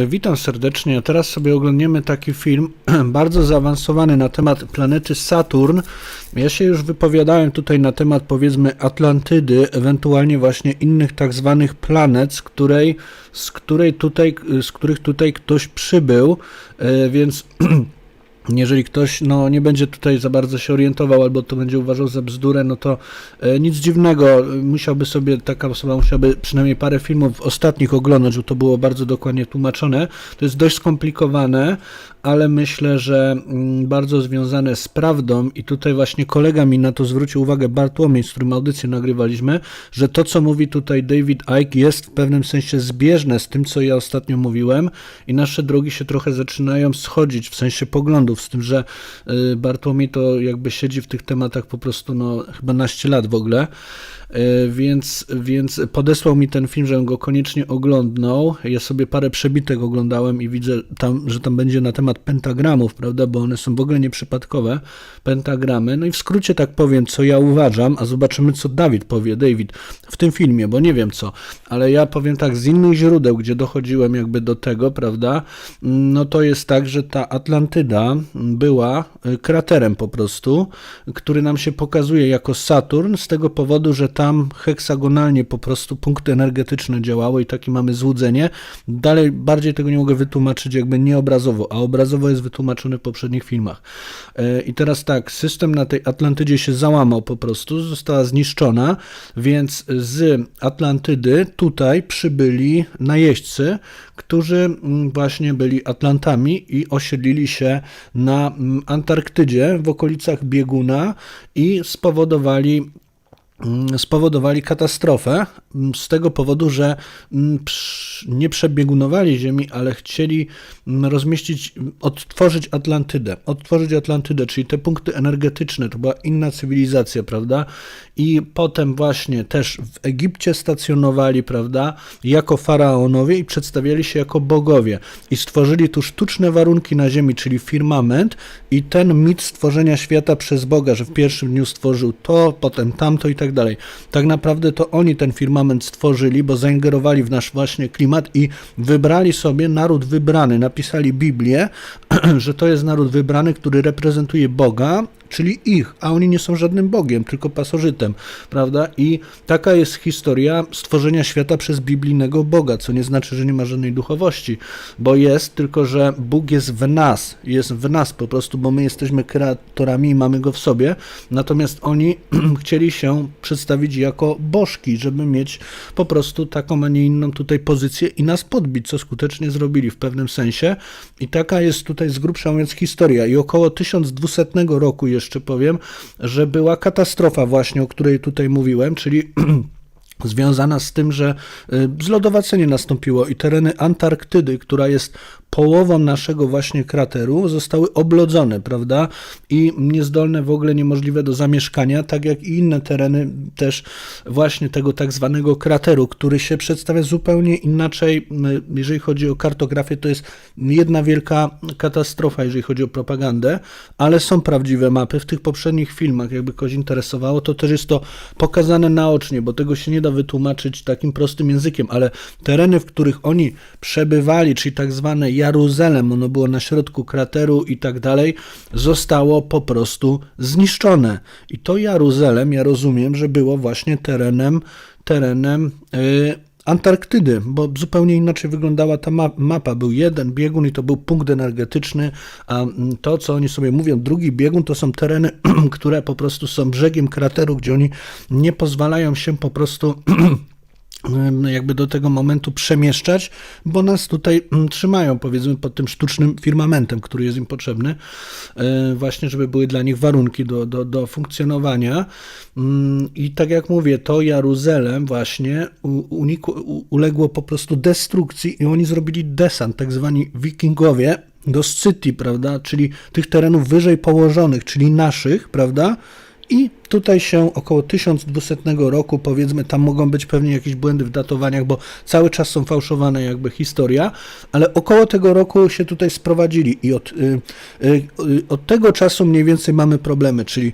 Witam serdecznie. Teraz sobie oglądniemy taki film bardzo zaawansowany na temat planety Saturn. Ja się już wypowiadałem tutaj na temat, powiedzmy, Atlantydy, ewentualnie właśnie innych tak zwanych planet, z których tutaj ktoś przybył, więc jeżeli ktoś nie będzie tutaj za bardzo się orientował albo to będzie uważał za bzdurę, no to nic dziwnego, taka osoba musiałaby przynajmniej parę filmów ostatnich oglądać, bo to było bardzo dokładnie tłumaczone. To jest dość skomplikowane, ale myślę, że bardzo związane z prawdą i tutaj właśnie kolega mi na to zwrócił uwagę, Bartłomiej, z którym audycję nagrywaliśmy, że to, co mówi tutaj David Icke, jest w pewnym sensie zbieżne z tym, co ja ostatnio mówiłem i nasze drogi się trochę zaczynają schodzić w sensie poglądów, z tym, że Bartłomiej to jakby siedzi w tych tematach po prostu chyba naście lat w ogóle, więc podesłał mi ten film, żebym go koniecznie oglądnął. Ja sobie parę przebitek oglądałem i widzę że tam będzie na temat pentagramów, prawda, bo one są w ogóle nieprzypadkowe, pentagramy. No i w skrócie tak powiem, co ja uważam, a zobaczymy, co David w tym filmie, bo nie wiem co, ale ja powiem tak, z innych źródeł, gdzie dochodziłem jakby do tego, prawda, no to jest tak, że ta Atlantyda była kraterem po prostu, który nam się pokazuje jako Saturn, z tego powodu, że tam heksagonalnie po prostu punkty energetyczne działały i takie mamy złudzenie. Dalej bardziej tego nie mogę wytłumaczyć jakby nie obrazowo, a obrazowo jest wytłumaczony w poprzednich filmach. I teraz tak, system na tej Atlantydzie się załamał po prostu, została zniszczona, więc z Atlantydy tutaj przybyli najeźdźcy, którzy właśnie byli Atlantami i osiedlili się na Antarktydzie w okolicach bieguna i spowodowali katastrofę z tego powodu, że nie przebiegunowali Ziemi, ale chcieli odtworzyć Atlantydę, czyli te punkty energetyczne, to była inna cywilizacja, prawda? I potem właśnie też w Egipcie stacjonowali, prawda, jako faraonowie i przedstawiali się jako bogowie i stworzyli tu sztuczne warunki na Ziemi, czyli firmament i ten mit stworzenia świata przez Boga, że w pierwszym dniu stworzył to, potem tamto i tak dalej. Tak naprawdę to oni ten firmament stworzyli, bo zaingerowali w nasz właśnie klimat i wybrali sobie naród wybrany, napisali Biblię, że to jest naród wybrany, który reprezentuje Boga, czyli ich, a oni nie są żadnym Bogiem, tylko pasożytem, prawda? I taka jest historia stworzenia świata przez biblijnego Boga, co nie znaczy, że nie ma żadnej duchowości, bo jest, tylko że Bóg jest w nas po prostu, bo my jesteśmy kreatorami i mamy Go w sobie, natomiast oni chcieli się przedstawić jako bożki, żeby mieć po prostu taką, a nie inną tutaj pozycję i nas podbić, co skutecznie zrobili w pewnym sensie i taka jest tutaj z grubsza mówiąc historia i około 1200 roku jeszcze powiem, że była katastrofa właśnie, o której tutaj mówiłem, czyli związana z tym, że zlodowacenie nastąpiło i tereny Antarktydy, która jest połową naszego właśnie krateru, zostały oblodzone, prawda, i niezdolne w ogóle, niemożliwe do zamieszkania, tak jak i inne tereny też właśnie tego tak zwanego krateru, który się przedstawia zupełnie inaczej, jeżeli chodzi o kartografię, to jest jedna wielka katastrofa, jeżeli chodzi o propagandę, ale są prawdziwe mapy, w tych poprzednich filmach, jakby kogoś interesowało, to też jest to pokazane naocznie, bo tego się nie da wytłumaczyć takim prostym językiem, ale tereny, w których oni przebywali, czyli tak zwane Jeruzalem, ono było na środku krateru i tak dalej, zostało po prostu zniszczone. I to Jeruzalem, ja rozumiem, że było właśnie terenem Antarktydy, bo zupełnie inaczej wyglądała ta mapa. Był jeden biegun i to był punkt energetyczny, a to, co oni sobie mówią, drugi biegun, to są tereny, które po prostu są brzegiem krateru, gdzie oni nie pozwalają się po prostu jakby do tego momentu przemieszczać, bo nas tutaj trzymają, powiedzmy, pod tym sztucznym firmamentem, który jest im potrzebny, właśnie, żeby były dla nich warunki do funkcjonowania. I tak jak mówię, to Jeruzalem właśnie uległo po prostu destrukcji i oni zrobili desant, tak zwani wikingowie, do Scytii, prawda, czyli tych terenów wyżej położonych, czyli naszych, prawda, i tutaj się około 1200 roku, powiedzmy, tam mogą być pewnie jakieś błędy w datowaniach, bo cały czas są fałszowane jakby historia, ale około tego roku się tutaj sprowadzili i od tego czasu mniej więcej mamy problemy, czyli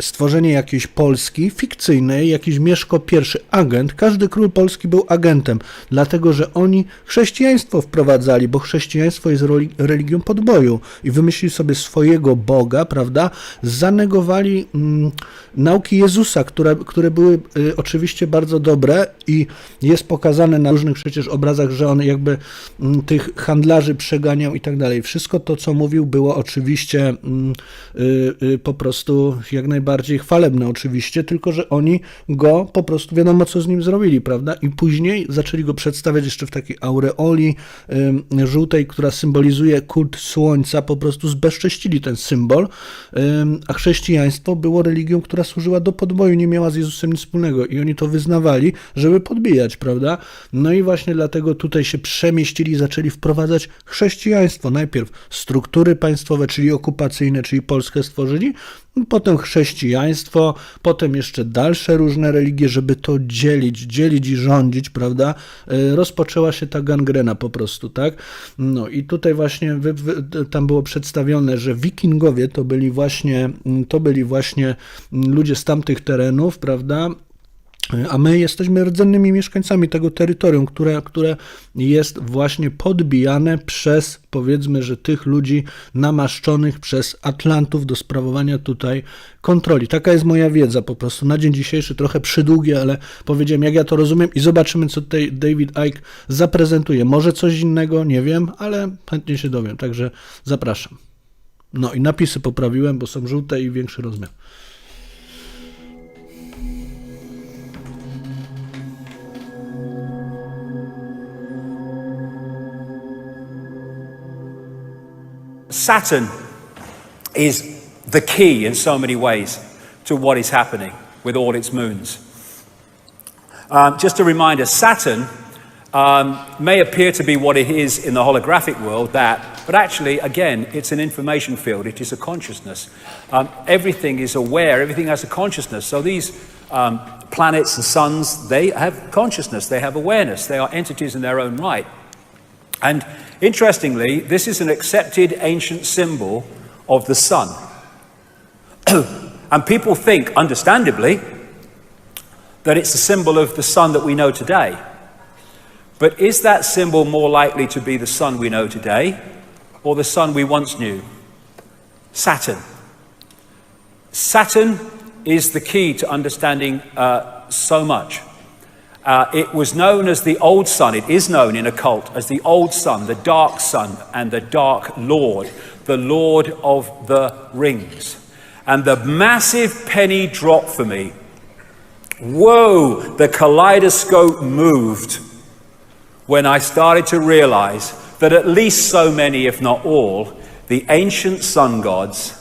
stworzenie jakiejś Polski fikcyjnej, jakiś Mieszko I agent. Każdy król polski był agentem, dlatego że oni chrześcijaństwo wprowadzali, bo chrześcijaństwo jest religią podboju i wymyślili sobie swojego Boga, prawda? Zanegowali nauki Jezusa, które były oczywiście bardzo dobre i jest pokazane na różnych przecież obrazach, że on jakby tych handlarzy przeganiał i tak dalej. Wszystko to, co mówił, było oczywiście po prostu jak najbardziej chwalebne oczywiście, tylko że oni go po prostu wiadomo, co z nim zrobili, prawda? I później zaczęli go przedstawiać jeszcze w takiej aureoli żółtej, która symbolizuje kult Słońca, po prostu zbezcześcili ten symbol, a chrześcijaństwo było religią, która służyła do podboju, nie miała z Jezusem nic wspólnego i oni to wyznawali, żeby podbijać, prawda? No i właśnie dlatego tutaj się przemieścili i zaczęli wprowadzać chrześcijaństwo. Najpierw struktury państwowe, czyli okupacyjne, czyli Polskę stworzyli, potem chrześcijaństwo, potem jeszcze dalsze różne religie, żeby to dzielić i rządzić, prawda? Rozpoczęła się ta gangrena po prostu, tak? No i tutaj właśnie tam było przedstawione, że wikingowie to byli właśnie ludzie z tamtych terenów, prawda? A my jesteśmy rdzennymi mieszkańcami tego terytorium, które jest właśnie podbijane przez, powiedzmy, że tych ludzi namaszczonych przez Atlantów do sprawowania tutaj kontroli. Taka jest moja wiedza po prostu. Na dzień dzisiejszy trochę przydługie, ale powiedziałem, jak ja to rozumiem i zobaczymy, co tutaj David Icke zaprezentuje. Może coś innego, nie wiem, ale chętnie się dowiem, także zapraszam. No i napisy poprawiłem, bo są żółte i większy rozmiar. Saturn is the key in so many ways to what is happening with all its moons. Just a reminder, Saturn may appear to be what it is in the holographic world, but actually, again, it's an information field. It is a consciousness. Everything is aware. Everything has a consciousness. So these planets and suns, they have consciousness. They have awareness. They are entities in their own right. And interestingly, this is an accepted ancient symbol of the sun. And people think, understandably, that it's a symbol of the sun that we know today. But is that symbol more likely to be the sun we know today or the sun we once knew? Saturn. Saturn is the key to understanding so much. It was known as the old sun. It is known in occult as the old sun, the dark sun, and the dark lord, the lord of the rings. And the massive penny dropped for me. Whoa, the kaleidoscope moved when I started to realize that at least so many, if not all, the ancient sun gods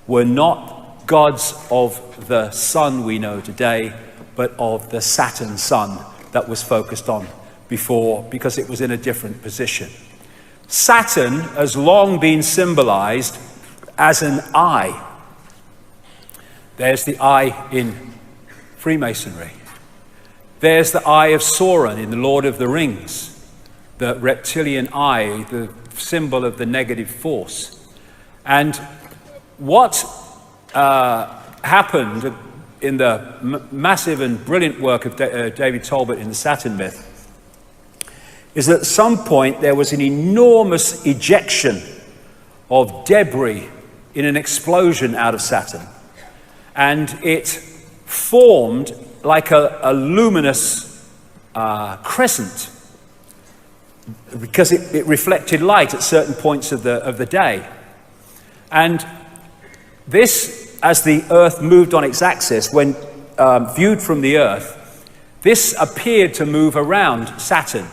were not gods of the sun we know today, but of the Saturn sun that was focused on before, because it was in a different position. Saturn has long been symbolized as an eye. There's the eye in Freemasonry. There's the eye of Sauron in The Lord of the Rings, the reptilian eye, the symbol of the negative force. And what happened in the massive and brilliant work of David Talbot in the Saturn myth is that at some point there was an enormous ejection of debris in an explosion out of Saturn. And it formed like a luminous crescent because it reflected light at certain points of the day. And this, as the Earth moved on its axis, when viewed from the Earth, this appeared to move around Saturn.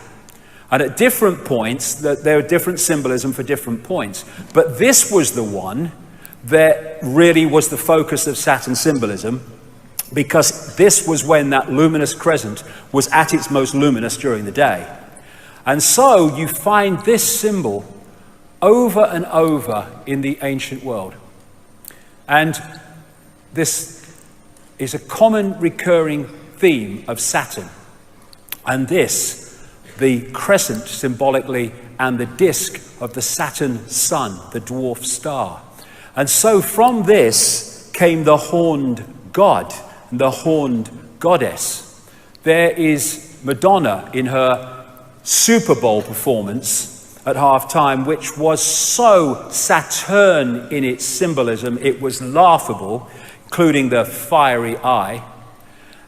And at different points, there are different symbolism for different points. But this was the one that really was the focus of Saturn symbolism, because this was when that luminous crescent was at its most luminous during the day. And so you find this symbol over and over in the ancient world. And this is a common recurring theme of Saturn. And this, the crescent symbolically, and the disk of the Saturn sun, the dwarf star. And so from this came the horned god, the horned goddess. There is Madonna in her Super Bowl performance at halftime, which was so Saturn in its symbolism, it was laughable, including the fiery eye.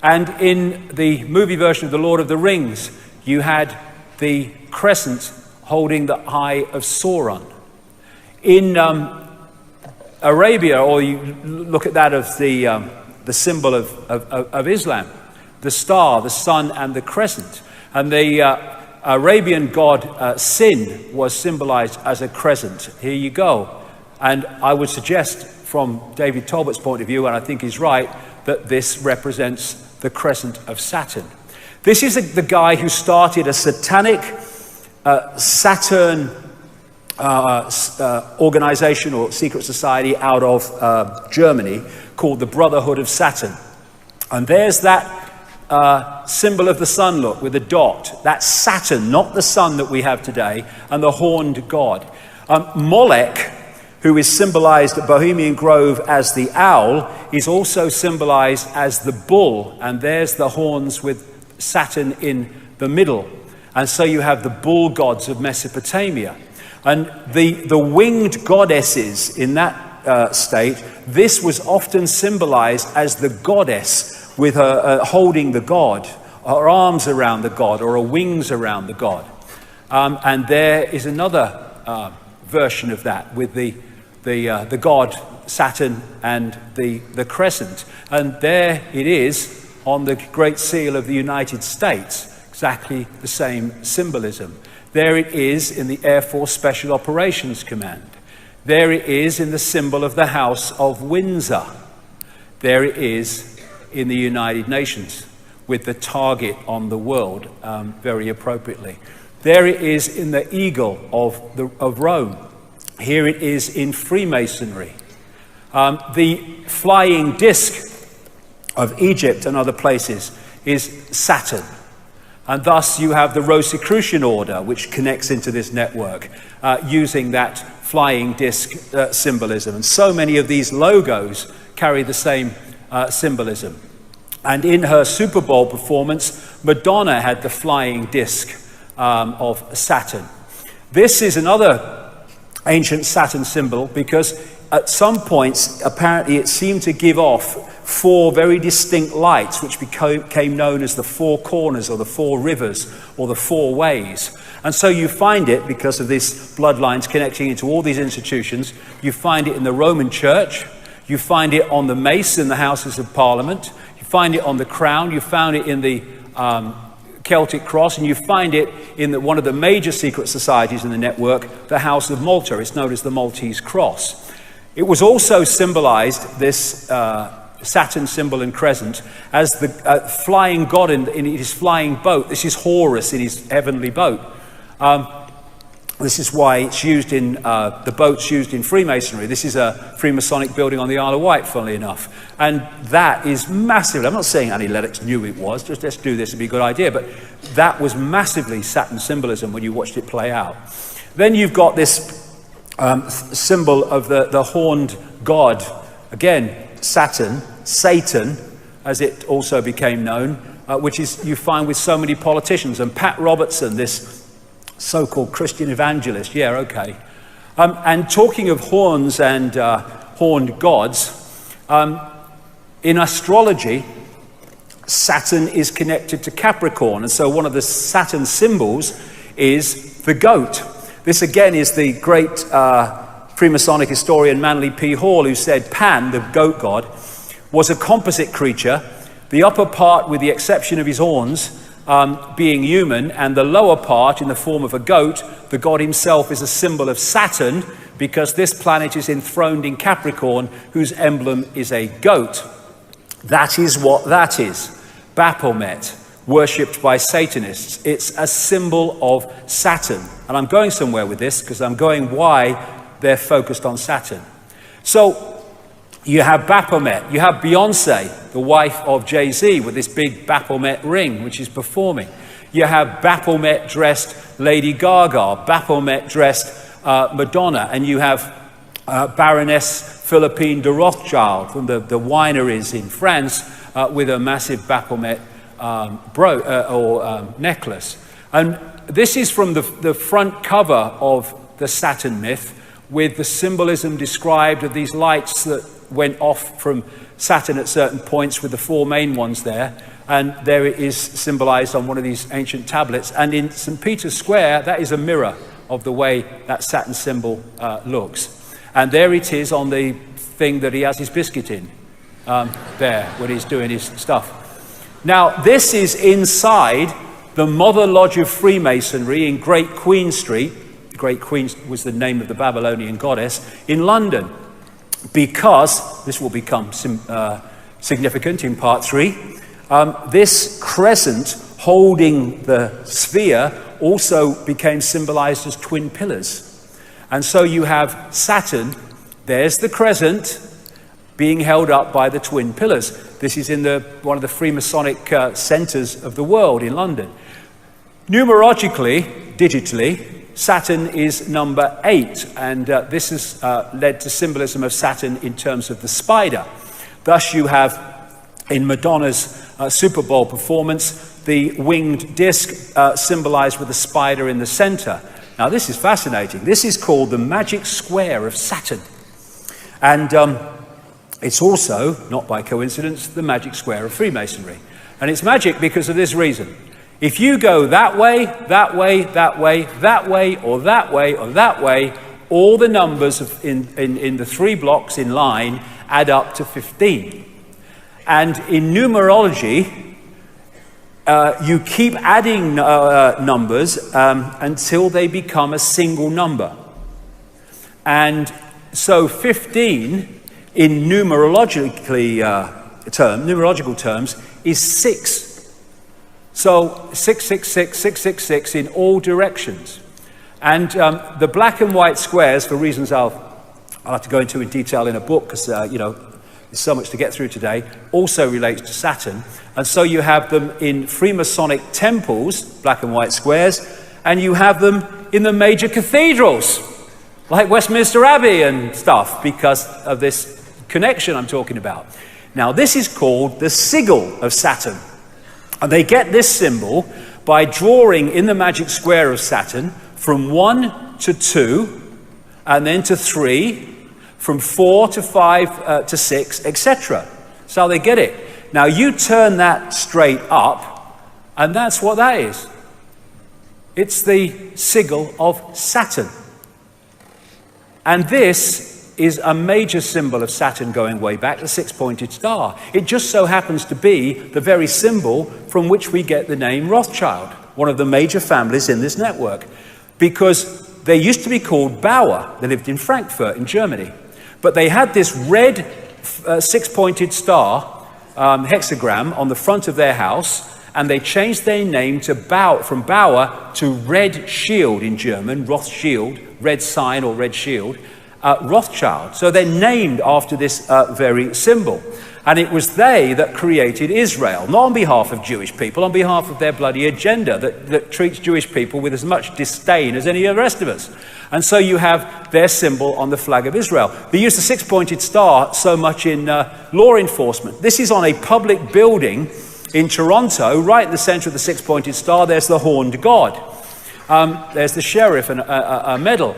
And in the movie version of The Lord of the Rings, you had the crescent holding the eye of Sauron. In Arabia, or you look at that of the symbol of Islam, the star, the sun, and the crescent. And the Arabian god Sin was symbolized as a crescent. Here you go. And I would suggest, from David Talbot's point of view, and I think he's right, that this represents the crescent of Saturn. This is the guy who started a satanic Saturn organization or secret society out of Germany called the Brotherhood of Saturn. And there's that symbol of the sun, look, with a dot. That's Saturn, not the sun that we have today, and the horned god. Molech, who is symbolized at Bohemian Grove as the owl, is also symbolized as the bull, and there's the horns with Saturn in the middle. And so you have the bull gods of Mesopotamia. And the winged goddesses in that state, this was often symbolized as the goddess with her holding the god, her arms around the god, or her wings around the god. And there is another version of that with the god Saturn and the crescent. And there it is on the Great Seal of the United States, exactly the same symbolism. There it is in the Air Force Special Operations Command. There it is in the symbol of the House of Windsor. There it is in the United Nations with the target on the world, very appropriately. There it is in the eagle of Rome. Here it is in Freemasonry. The flying disc of Egypt and other places is Saturn. And thus you have the Rosicrucian order, which connects into this network, using that flying disc symbolism. And so many of these logos carry the same symbolism. And in her Super Bowl performance, Madonna had the flying disc of Saturn. This is another ancient Saturn symbol because at some points, apparently it seemed to give off four very distinct lights, which became known as the four corners or the four rivers or the four ways. And so you find it, because of these bloodlines connecting into all these institutions, you find it in the Roman Church, you find it on the mace in the Houses of Parliament, you find it on the crown, you found it in the Celtic cross, and you find it in one of the major secret societies in the network, the House of Malta. It's known as the Maltese cross. It was also symbolized, this Saturn symbol and crescent, as the flying god in his flying boat. This is Horus in his heavenly boat. This is why it's used in the boats used in Freemasonry. This is a Freemasonic building on the Isle of Wight, funnily enough. And that is massive. I'm not saying Annie Lennox knew it was, just let's do this, it'd be a good idea. But that was massively Saturn symbolism when you watched it play out. Then you've got this symbol of the horned god, again, Saturn, Satan, as it also became known, which is you find with so many politicians. And Pat Robertson, this so-called Christian evangelist, yeah, okay. And talking of horns and horned gods, in astrology, Saturn is connected to Capricorn, and so one of the Saturn symbols is the goat. This again is the great Freemasonic historian Manly P. Hall, who said Pan, the goat god, was a composite creature, the upper part, with the exception of his horns, being human, and the lower part in the form of a goat. The god himself is a symbol of Saturn, because this planet is enthroned in Capricorn, whose emblem is a goat. That is what that is. Baphomet, worshipped by Satanists. It's a symbol of Saturn. And I'm going somewhere with this, because I'm going why they're focused on Saturn. So you have Baphomet, you have Beyonce, the wife of Jay-Z, with this big Baphomet ring, which is performing. You have Baphomet-dressed Lady Gaga, Baphomet-dressed Madonna, and you have Baroness Philippine de Rothschild from the wineries in France with a massive Baphomet necklace. And this is from the front cover of the Saturn myth, with the symbolism described of these lights that went off from Saturn at certain points, with the four main ones there. And there it is symbolized on one of these ancient tablets. And in St. Peter's Square, that is a mirror of the way that Saturn symbol looks. And there it is on the thing that he has his biscuit in, there, when he's doing his stuff. Now, this is inside the Mother Lodge of Freemasonry in Great Queen Street. Great Queen was the name of the Babylonian goddess in London, because this will become significant in part 3. This crescent holding the sphere also became symbolized as twin pillars. And so you have Saturn, there's the crescent, being held up by the twin pillars. This is in one of the Freemasonic centers of the world in London. Numerologically, digitally, Saturn is number 8, and this has led to symbolism of Saturn in terms of the spider. Thus you have, in Madonna's Super Bowl performance, the winged disc symbolized with a spider in the center. Now this is fascinating. This is called the magic square of Saturn. And it's also, not by coincidence, the magic square of Freemasonry. And it's magic because of this reason. If you go that way, that way, that way, that way, or that way, or that way, all the numbers in the 3 blocks in line add up to 15. And in numerology, you keep adding numbers until they become a single number. And so 15 in numerological terms is 6. So 666, 666 in all directions. And the black and white squares, for reasons I'll have to go into in detail in a book, because there's so much to get through today, also relates to Saturn. And so you have them in Freemasonic temples, black and white squares, and you have them in the major cathedrals, like Westminster Abbey and stuff, because of this connection I'm talking about. Now, this is called the sigil of Saturn. And they get this symbol by drawing in the magic square of Saturn from 1 to 2, and then to 3, from 4 to 5 to 6, etc. That's how they get it. Now you turn that straight up, and that's what that is. It's the sigil of Saturn. And this is a major symbol of Saturn going way back, the 6-pointed star. It just so happens to be the very symbol from which we get the name Rothschild, one of the major families in this network. Because they used to be called Bauer. They lived in Frankfurt in Germany. But they had this red 6-pointed star hexagram on the front of their house, and they changed their name to from Bauer to Red Shield in German, Rothschild, red sign or red shield, Rothschild. So they're named after this very symbol. And it was they that created Israel, not on behalf of Jewish people, on behalf of their bloody agenda that treats Jewish people with as much disdain as any of the rest of us. And so you have their symbol on the flag of Israel. They use the 6-pointed star so much in law enforcement. This is on a public building in Toronto, right in the center of the 6-pointed star. There's the horned god. There's the sheriff and a medal.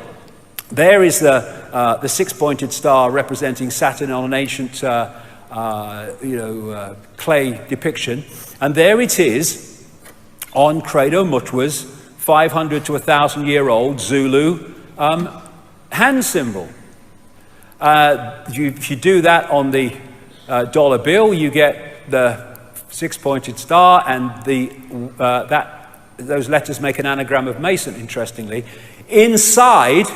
There is the 6-pointed star representing Saturn on an ancient clay depiction. And there it is on Credo Mutwa's 500 to 1,000-year-old Zulu hand symbol. If you do that on the dollar bill, you get the 6-pointed star, and those letters make an anagram of Mason, interestingly. Inside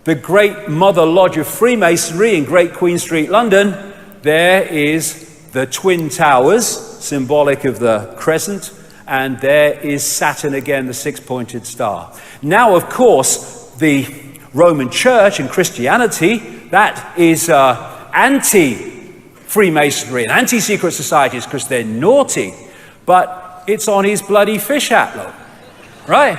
the Great Mother Lodge of Freemasonry in Great Queen Street, London, there is the Twin Towers, symbolic of the crescent, and there is Saturn again, the 6-pointed star. Now, of course, the Roman Church and Christianity, that is anti-Freemasonry and anti-secret societies because they're naughty, but it's on his bloody fish hat, look, right?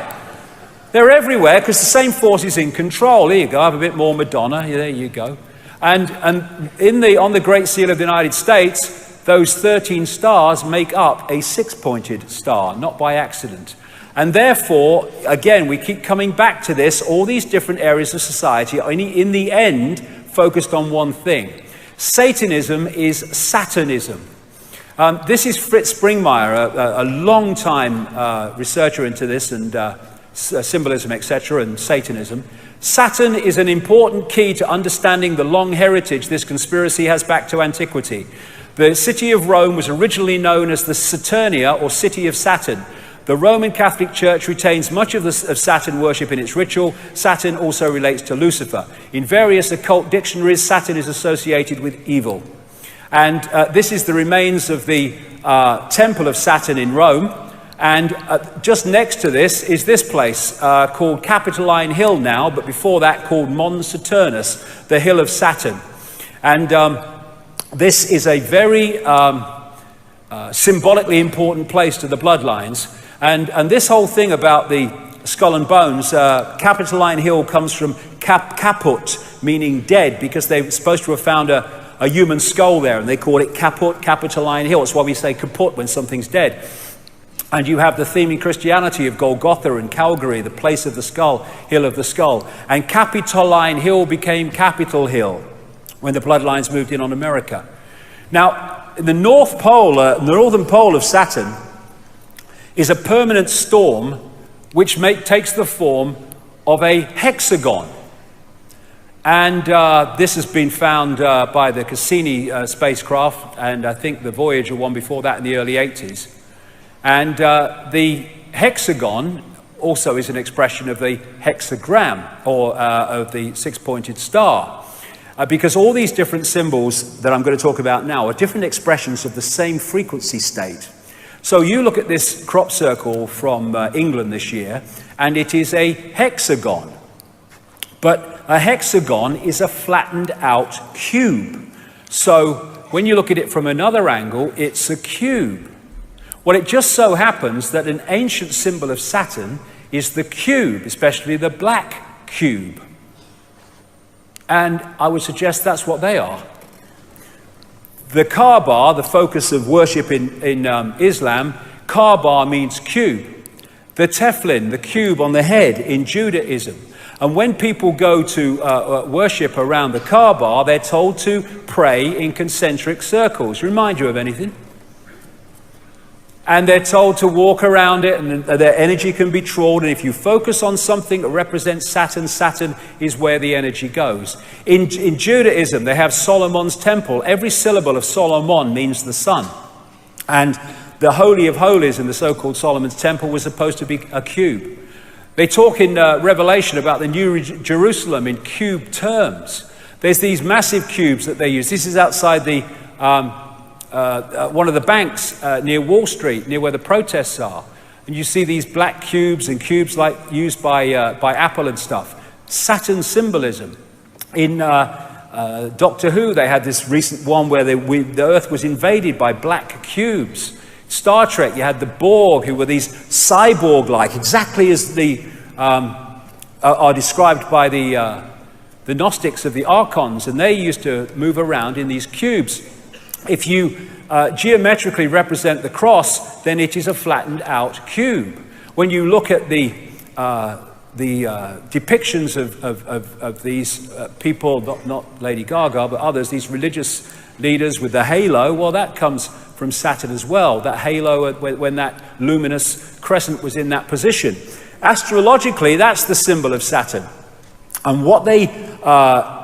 They're everywhere because the same force is in control. Here you go, I have a bit more Madonna, there you go. And on the Great Seal of the United States, those 13 stars make up a six-pointed star, not by accident. And therefore, again, we keep coming back to this, all these different areas of society are in the end focused on one thing. Satanism is Saturnism. This is Fritz Springmeier, a long-time researcher into this and symbolism, etc., and Satanism. Saturn is an important key to understanding the long heritage this conspiracy has back to antiquity. The city of Rome was originally known as the Saturnia, or City of Saturn. The Roman Catholic Church retains much of Saturn worship in its ritual. Saturn also relates to Lucifer. In various occult dictionaries, Saturn is associated with evil. And this is the remains of the Temple of Saturn in Rome. And just next to this is this place called Capitoline Hill now, but before that called Mons Saturnus, the Hill of Saturn. And this is a very symbolically important place to the bloodlines. And this whole thing about the skull and bones, Capitoline Hill comes from caput, meaning dead, because they were supposed to have found a human skull there, and they call it caput, Capitoline Hill. That's why we say kaput when something's dead. And you have the theme in Christianity of Golgotha and Calvary, the place of the skull, hill of the skull. And Capitoline Hill became Capitol Hill when the bloodlines moved in on America. Now, the northern pole of Saturn is a permanent storm which takes the form of a hexagon. And this has been found by the Cassini spacecraft, and I think the Voyager one before that in the early 80s. And the hexagon also is an expression of the hexagram, or of the six-pointed star. Because all these different symbols that I'm going to talk about now are different expressions of the same frequency state. So you look at this crop circle from England this year, and it is a hexagon. But a hexagon is a flattened out cube. So when you look at it from another angle, it's a cube. Well, it just so happens that an ancient symbol of Saturn is the cube, especially the black cube. And I would suggest that's what they are. The Kaaba, the focus of worship in Islam, Kaaba means cube. The tefillin, the cube on the head in Judaism. And when people go to worship around the Kaaba, they're told to pray in concentric circles. Remind you of anything? And they're told to walk around it, and their energy can be trawled. And if you focus on something that represents Saturn, Saturn is where the energy goes. In Judaism, they have Solomon's temple. Every syllable of Solomon means the sun. And the Holy of Holies in the so-called Solomon's temple was supposed to be a cube. They talk in Revelation about the New Jerusalem in cube terms. There's these massive cubes that they use. This is outside the one of the banks near Wall Street, near where the protests are. And you see these black cubes and cubes like used by Apple and stuff. Saturn symbolism. In Doctor Who, they had this recent one where the Earth was invaded by black cubes. Star Trek, you had the Borg, who were these cyborg-like, exactly as the are described by the Gnostics of the Archons, and they used to move around in these cubes. If you geometrically represent the cross, then it is a flattened out cube. When you look at the depictions of these people, not Lady Gaga, but others, these religious leaders with the halo, well, that comes from Saturn as well. That halo, when that luminous crescent was in that position. Astrologically, that's the symbol of Saturn. And what they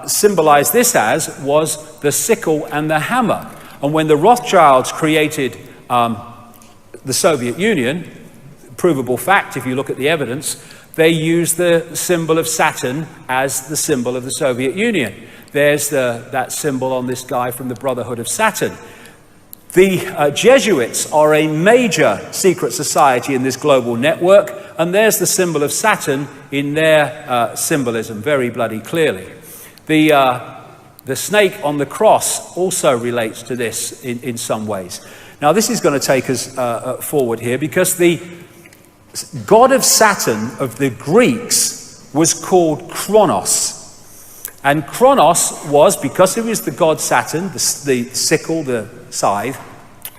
symbolized this as was the sickle and the hammer. And when the Rothschilds created the Soviet Union, provable fact if you look at the evidence, they used the symbol of Saturn as the symbol of the Soviet Union. There's that symbol on this guy from the Brotherhood of Saturn. The Jesuits are a major secret society in this global network, and there's the symbol of Saturn in their symbolism very bloody clearly. The snake on the cross also relates to this in some ways. Now, this is going to take us forward here, because the god of Saturn of the Greeks was called Kronos. And Kronos was, because it was the god Saturn, the sickle, the scythe,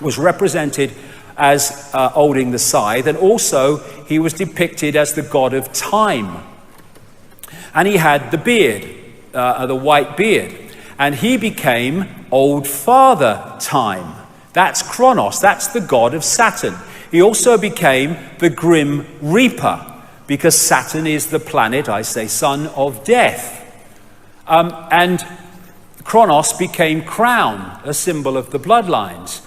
was represented as holding the scythe, and also he was depicted as the god of time. And he had the beard, the white beard, and he became Old Father Time. That's Kronos, that's the god of Saturn. He also became the Grim Reaper, because Saturn is the planet, I say, son of death. And Kronos became crown, a symbol of the bloodlines.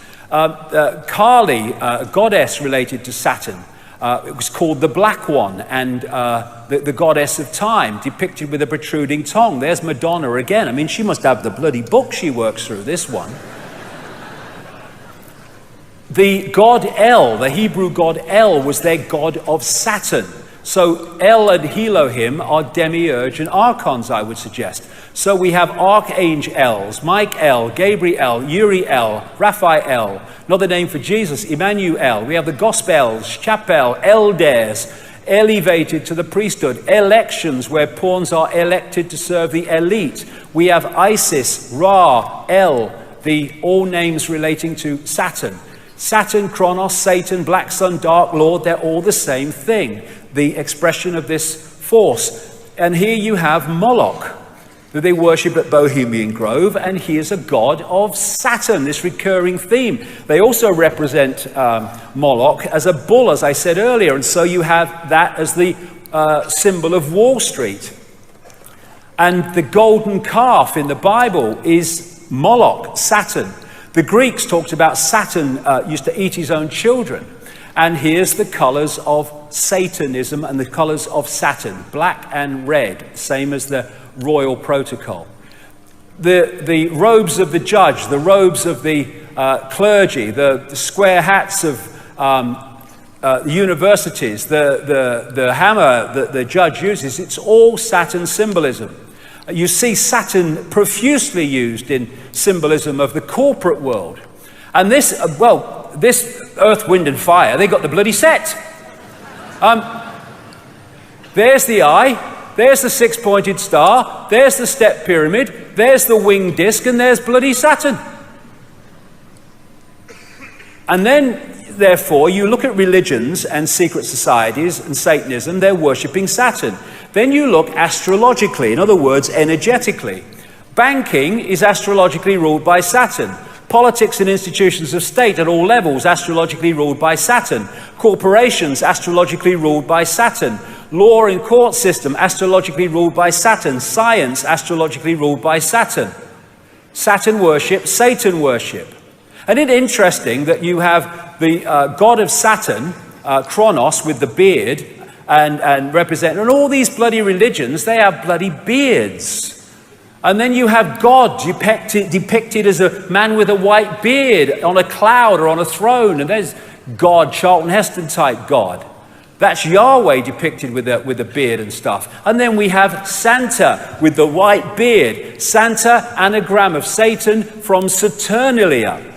Kali, a goddess related to Saturn, it was called the Black One, and the goddess of time, depicted with a protruding tongue. There's Madonna again. I mean, she must have the bloody book she works through, this one. The god El, the Hebrew god El, was their god of Saturn. So El and Elohim are demiurge and archons, I would suggest. So we have archangels, Michael, Gabriel, Uriel, Raphael, another name for Jesus, Emmanuel. We have the Gospels, Chapel, elders, elevated to the priesthood, elections where pawns are elected to serve the elite. We have Isis, Ra, El, all names relating to Saturn. Saturn, Kronos, Satan, Black Sun, Dark Lord, they're all the same thing, the expression of this force. And here you have Moloch, who they worship at Bohemian Grove, and he is a god of Saturn, this recurring theme. They also represent Moloch as a bull, as I said earlier, and so you have that as the symbol of Wall Street. And the golden calf in the Bible is Moloch, Saturn. The Greeks talked about Saturn used to eat his own children. And here's the colors of Satanism and the colors of Saturn, black and red, same as the royal protocol. The robes of the judge, the robes of the clergy, the square hats of the universities, the hammer that the judge uses, it's all Saturn symbolism. You see Saturn profusely used in symbolism of the corporate world. And this, this earth, wind and fire, they got the bloody set. There's the eye, there's the six-pointed star, there's the step pyramid, there's the winged disc, and there's bloody Saturn. And then, therefore, you look at religions and secret societies and Satanism, they're worshipping Saturn. Then you look astrologically, in other words, energetically. Banking is astrologically ruled by Saturn. Politics and institutions of state at all levels, astrologically ruled by Saturn. Corporations, astrologically ruled by Saturn. Law and court system, astrologically ruled by Saturn. Science, astrologically ruled by Saturn. Saturn worship, Satan worship. And it's interesting that you have the god of Saturn, Kronos, with the beard, and represent, and all these bloody religions, they have bloody beards. And then you have God depicted as a man with a white beard on a cloud or on a throne, and there's God, Charlton Heston type God. That's Yahweh depicted with a beard and stuff. And then we have Santa with the white beard. Santa, anagram of Satan from Saturnalia.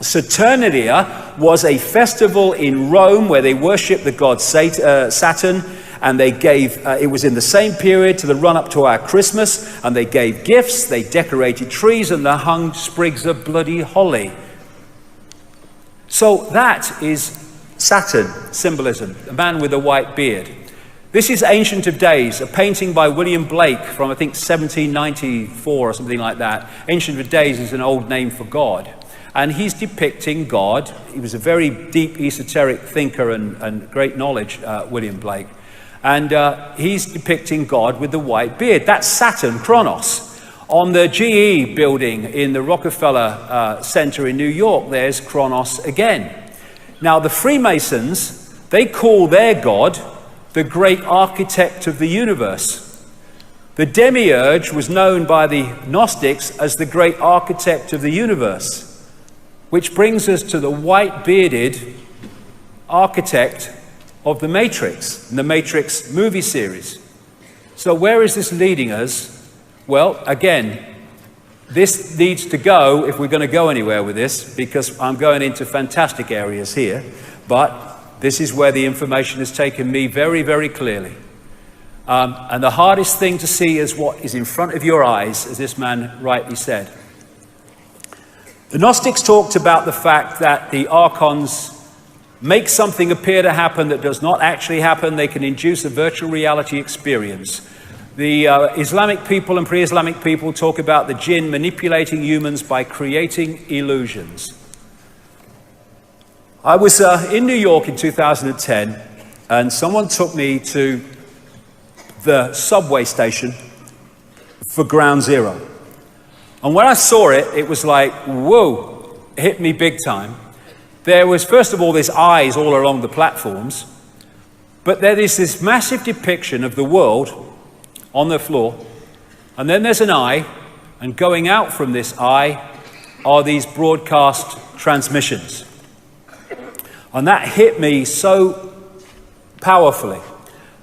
Saturnalia was a festival in Rome where they worshipped the god Saturn, and they gave, it was in the same period to the run-up to our Christmas, and they gave gifts, they decorated trees, and they hung sprigs of bloody holly. So that is Saturn symbolism, the man with a white beard. This is Ancient of Days, a painting by William Blake from, I think, 1794 or something like that. Ancient of Days is an old name for God. And he's depicting God. He was a very deep esoteric thinker and great knowledge, William Blake. And he's depicting God with the white beard. That's Saturn, Kronos. On the GE building in the Rockefeller Center in New York, there's Kronos again. Now, the Freemasons, they call their God the great architect of the universe. The demiurge was known by the Gnostics as the great architect of the universe. Which brings us to the white-bearded architect of the Matrix, in the Matrix movie series. So where is this leading us? Well, again, this needs to go, if we're going to go anywhere with this, because I'm going into fantastic areas here, but this is where the information has taken me very, very clearly. And the hardest thing to see is what is in front of your eyes, as this man rightly said. The Gnostics talked about the fact that the archons make something appear to happen that does not actually happen. They can induce a virtual reality experience. The Islamic people and pre-Islamic people talk about the jinn manipulating humans by creating illusions. I was in New York in 2010, and someone took me to the subway station for Ground Zero. And when I saw it, it was like, whoa, it hit me big time. There was, first of all, there's eyes all along the platforms, but there is this massive depiction of the world on the floor, and then there's an eye, and going out from this eye are these broadcast transmissions. And that hit me so powerfully.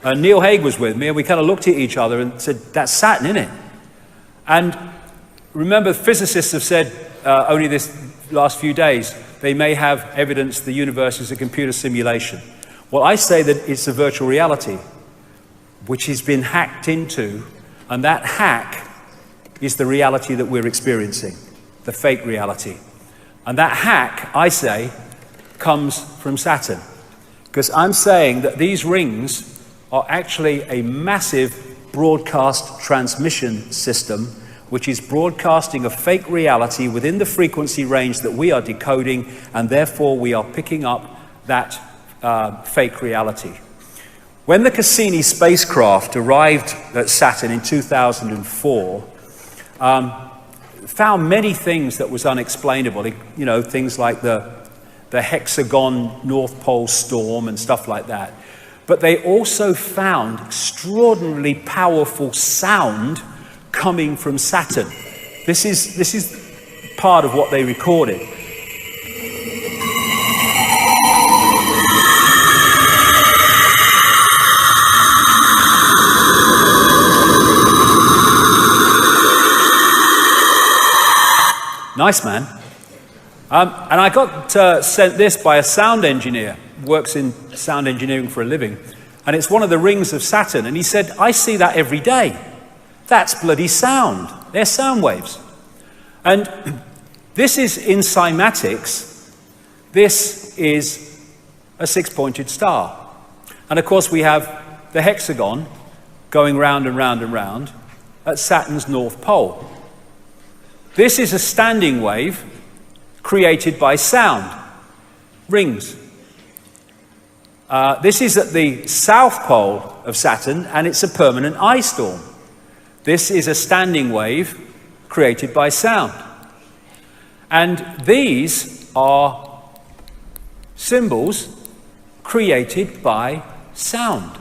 Neil Haig was with me, and we kind of looked at each other and said, that's Saturn, isn't it? And remember, physicists have said only this last few days, they may have evidence the universe is a computer simulation. Well, I say that it's a virtual reality, which has been hacked into, and that hack is the reality that we're experiencing, the fake reality. And that hack, I say, comes from Saturn. Because I'm saying that these rings are actually a massive broadcast transmission system which is broadcasting a fake reality within the frequency range that we are decoding, and therefore we are picking up that fake reality. When the Cassini spacecraft arrived at Saturn in 2004, found many things that was unexplainable, you know, things like the hexagon North Pole storm and stuff like that. But they also found extraordinarily powerful sound coming from Saturn. This is part of what they recorded. Nice, man. And I got sent this by a sound engineer, works in sound engineering for a living, and it's one of the rings of Saturn, and he said, I see that every day. That's bloody sound. They're sound waves. And this is in cymatics, this is a six-pointed star. And of course we have the hexagon going round and round and round at Saturn's North Pole. This is a standing wave created by sound, rings. This is at the south pole of Saturn, and it's a permanent ice storm. This is a standing wave created by sound. And these are symbols created by sound,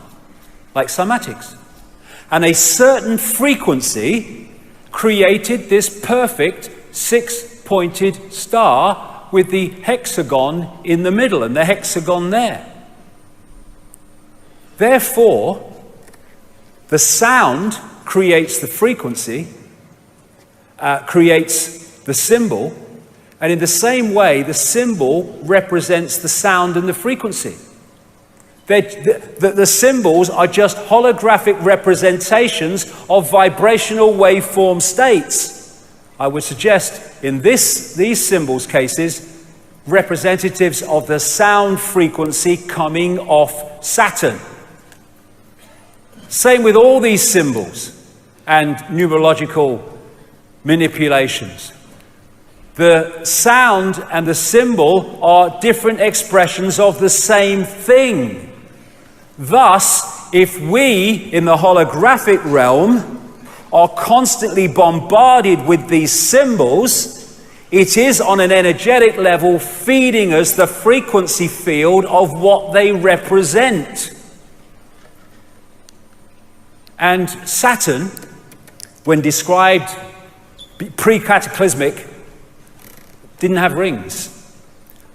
like cymatics. And a certain frequency created this perfect six-pointed star with the hexagon in the middle and the hexagon there. Therefore, the sound creates the frequency, creates the symbol, and in the same way, the symbol represents the sound and the frequency. The symbols are just holographic representations of vibrational waveform states. I would suggest in these symbols cases, representatives of the sound frequency coming off Saturn. Same with all these symbols and numerological manipulations. The sound and the symbol are different expressions of the same thing. Thus, if we, in the holographic realm, are constantly bombarded with these symbols, it is on an energetic level feeding us the frequency field of what they represent. And Saturn, when described pre-cataclysmic, didn't have rings.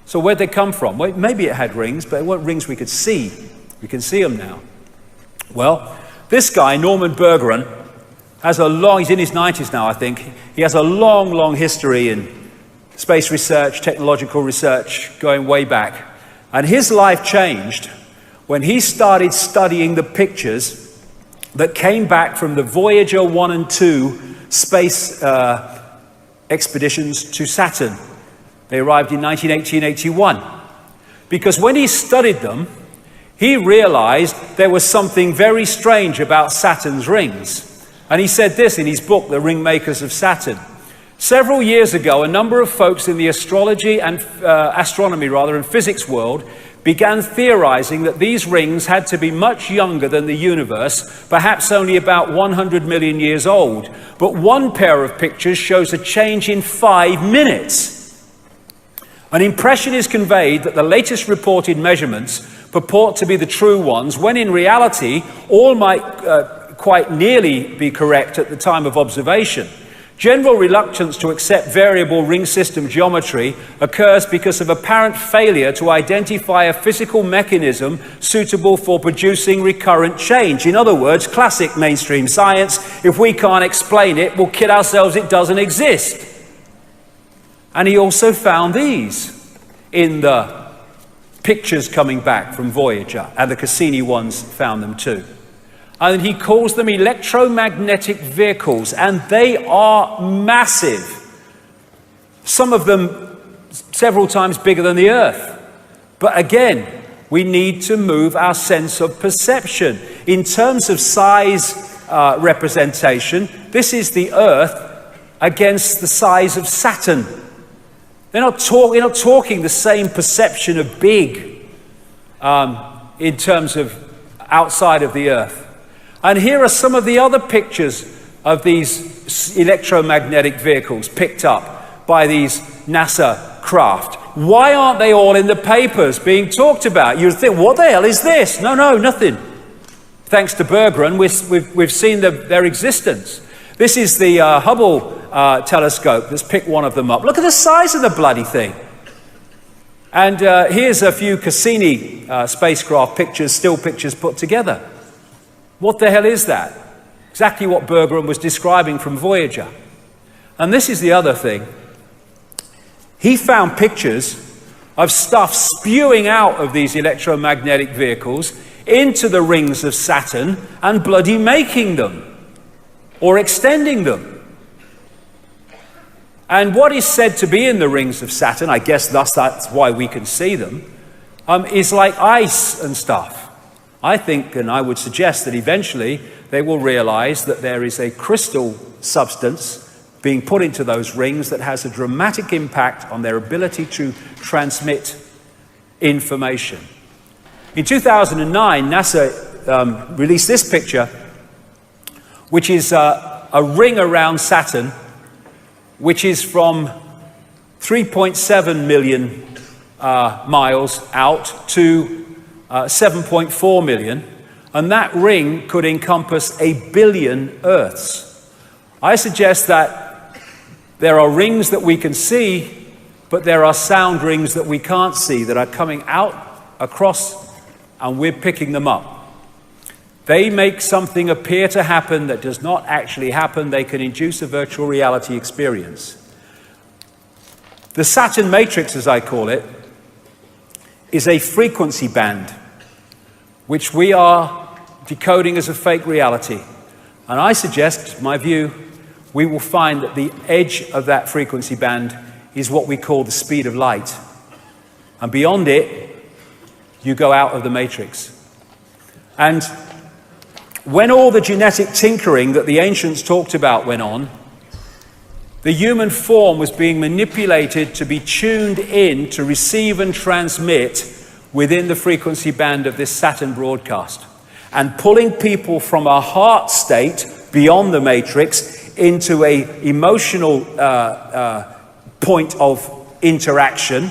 So where'd they come from? Well, maybe it had rings, but it weren't rings we could see. We can see them now. Well, this guy, Norman Bergeron, has a long, he's in his 90s now, I think. He has a long, long history in space research, technological research, going way back. And his life changed when he started studying the pictures that came back from the Voyager 1 and 2 space expeditions to Saturn. They arrived in 1980 and 81. Because when he studied them, he realized there was something very strange about Saturn's rings. And he said this in his book, The Ring Makers of Saturn. Several years ago, a number of folks in the astronomy and physics world began theorizing that these rings had to be much younger than the universe, perhaps only about 100 million years old. But one pair of pictures shows a change in 5 minutes. An impression is conveyed that the latest reported measurements purport to be the true ones, when in reality, all might quite nearly be correct at the time of observation. General reluctance to accept variable ring system geometry occurs because of apparent failure to identify a physical mechanism suitable for producing recurrent change. In other words, classic mainstream science, if we can't explain it, we'll kid ourselves it doesn't exist. And he also found these in the pictures coming back from Voyager, and the Cassini ones found them too. And he calls them electromagnetic vehicles, and they are massive. Some of them several times bigger than the Earth. But again, we need to move our sense of perception. In terms of size representation, this is the Earth against the size of Saturn. We're not talking the same perception of big in terms of outside of the Earth. And here are some of the other pictures of these electromagnetic vehicles picked up by these NASA craft. Why aren't they all in the papers being talked about? You'd think, what the hell is this? No, nothing. Thanks to Berggren, we've seen their existence. This is the Hubble telescope that's picked one of them up. Look at the size of the bloody thing. And here's a few Cassini spacecraft pictures, still pictures put together. What the hell is that? Exactly what Berggren was describing from Voyager. And this is the other thing. He found pictures of stuff spewing out of these electromagnetic vehicles into the rings of Saturn and bloody making them or extending them. And what is said to be in the rings of Saturn, I guess thus that's why we can see them, is like ice and stuff. I think, and I would suggest that eventually they will realize that there is a crystal substance being put into those rings that has a dramatic impact on their ability to transmit information. In 2009, NASA released this picture, which is a ring around Saturn, which is from 3.7 million miles out to 7.4 million, and that ring could encompass 1 billion Earths. I suggest that there are rings that we can see, but there are sound rings that we can't see that are coming out across, and we're picking them up. They make something appear to happen that does not actually happen. They can induce a virtual reality experience. The Saturn matrix, as I call it, is a frequency band, which we are decoding as a fake reality. And I suggest, my view, we will find that the edge of that frequency band is what we call the speed of light. And beyond it, you go out of the matrix. And when all the genetic tinkering that the ancients talked about went on, the human form was being manipulated to be tuned in to receive and transmit within the frequency band of this Saturn broadcast, and pulling people from a heart state beyond the matrix into an emotional point of interaction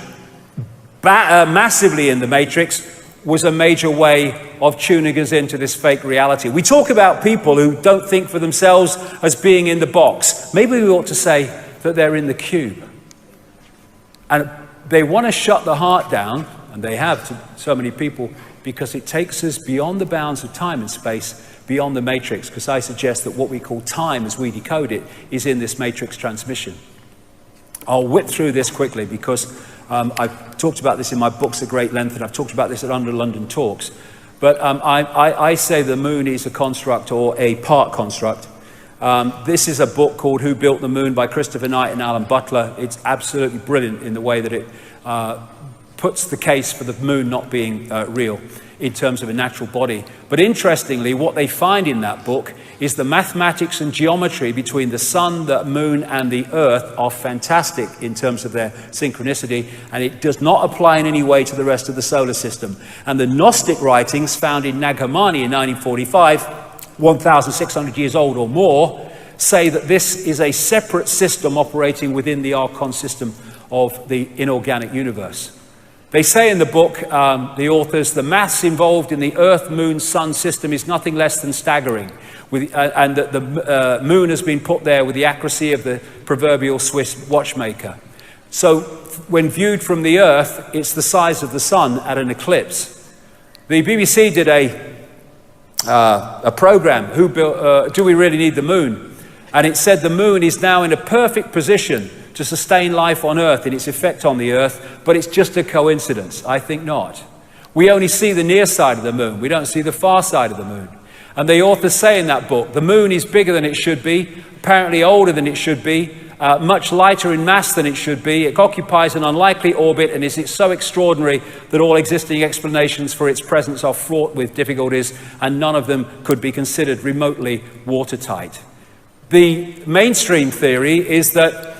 massively in the matrix was a major way of tuning us into this fake reality. We talk about people who don't think for themselves as being in the box. Maybe we ought to say that they're in the cube. And they want to shut the heart down, and they have to so many people, because it takes us beyond the bounds of time and space, beyond the matrix, because I suggest that what we call time as we decode it is in this matrix transmission. I'll whip through this quickly because I've talked about this in my books at great length, and I've talked about this at Under London Talks. But I say the moon is a construct or a part construct. This is a book called Who Built the Moon by Christopher Knight and Alan Butler. It's absolutely brilliant in the way that it puts the case for the moon not being real in terms of a natural body. But interestingly, what they find in that book is the mathematics and geometry between the sun, the moon, and the earth are fantastic in terms of their synchronicity, and it does not apply in any way to the rest of the solar system. And the Gnostic writings found in Nag Hammadi in 1945, 1,600 years old or more, say that this is a separate system operating within the Archon system of the inorganic universe. They say in the book, the authors, the maths involved in the Earth, Moon, Sun system is nothing less than staggering, and that the moon has been put there with the accuracy of the proverbial Swiss watchmaker. So when viewed from the Earth, it's the size of the sun at an eclipse. The BBC did a program, Do We Really Need the Moon? And it said the moon is now in a perfect position to sustain life on Earth in its effect on the Earth, but it's just a coincidence. I think not. We only see the near side of the moon. We don't see the far side of the moon. And the authors say in that book, the moon is bigger than it should be, apparently older than it should be, much lighter in mass than it should be. It occupies an unlikely orbit and is so extraordinary that all existing explanations for its presence are fraught with difficulties, and none of them could be considered remotely watertight. The mainstream theory is that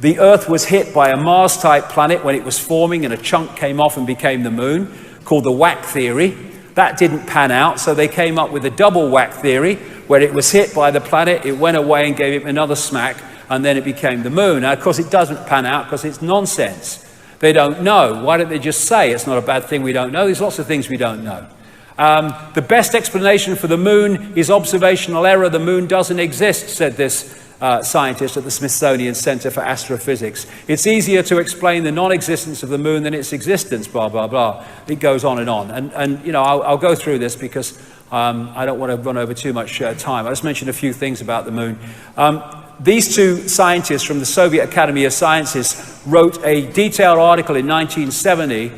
the Earth was hit by a Mars-type planet when it was forming, and a chunk came off and became the moon, called the whack theory. That didn't pan out, so they came up with a double whack theory, where it was hit by the planet, it went away and gave it another smack, and then it became the moon. Now, of course, it doesn't pan out because it's nonsense. They don't know. Why don't they just say it's not a bad thing we don't know? There's lots of things we don't know. The best explanation for the moon is observational error. The moon doesn't exist, said this scientist at the Smithsonian Center for Astrophysics. It's easier to explain the non-existence of the moon than its existence, blah, blah, blah. It goes on. And you know, I'll go through this because I don't want to run over too much time. I'll just mention a few things about the moon. These two scientists from the Soviet Academy of Sciences wrote a detailed article in 1970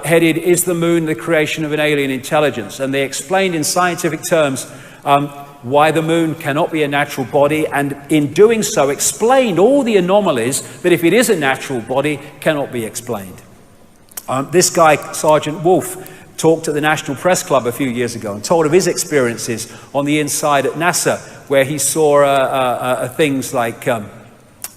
headed, "Is the Moon the Creation of an Alien Intelligence?" And they explained in scientific terms why the moon cannot be a natural body, and in doing so explained all the anomalies that, if it is a natural body, cannot be explained. This guy, Sergeant Wolf, talked at the National Press Club a few years ago and told of his experiences on the inside at NASA, where he saw things like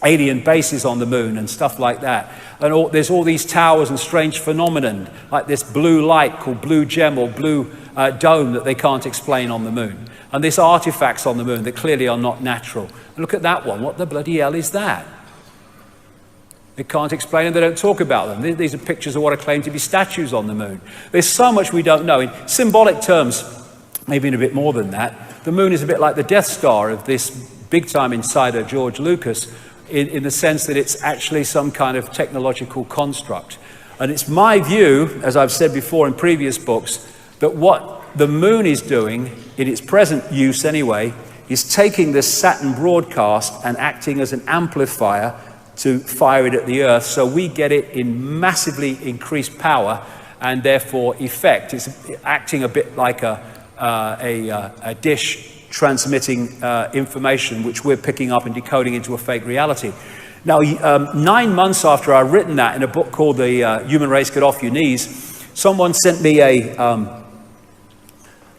alien bases on the moon and stuff like that. And there's all these towers and strange phenomenon, like this blue light called blue gem or blue dome that they can't explain on the moon. And there's artifacts on the moon that clearly are not natural. And look at that one. What the bloody hell is that? They can't explain them, they don't talk about them. These are pictures of what are claimed to be statues on the moon. There's so much we don't know. In symbolic terms, maybe in a bit more than that, the moon is a bit like the Death Star of this big-time insider, George Lucas, in the sense that it's actually some kind of technological construct. And it's my view, as I've said before in previous books, that what the moon is doing, in its present use anyway, is taking this Saturn broadcast and acting as an amplifier to fire it at the Earth, so we get it in massively increased power and therefore effect. It's acting a bit like a dish transmitting information which we're picking up and decoding into a fake reality. Now, 9 months after I'd written that in a book called The Human Race Get Off Your Knees, someone sent me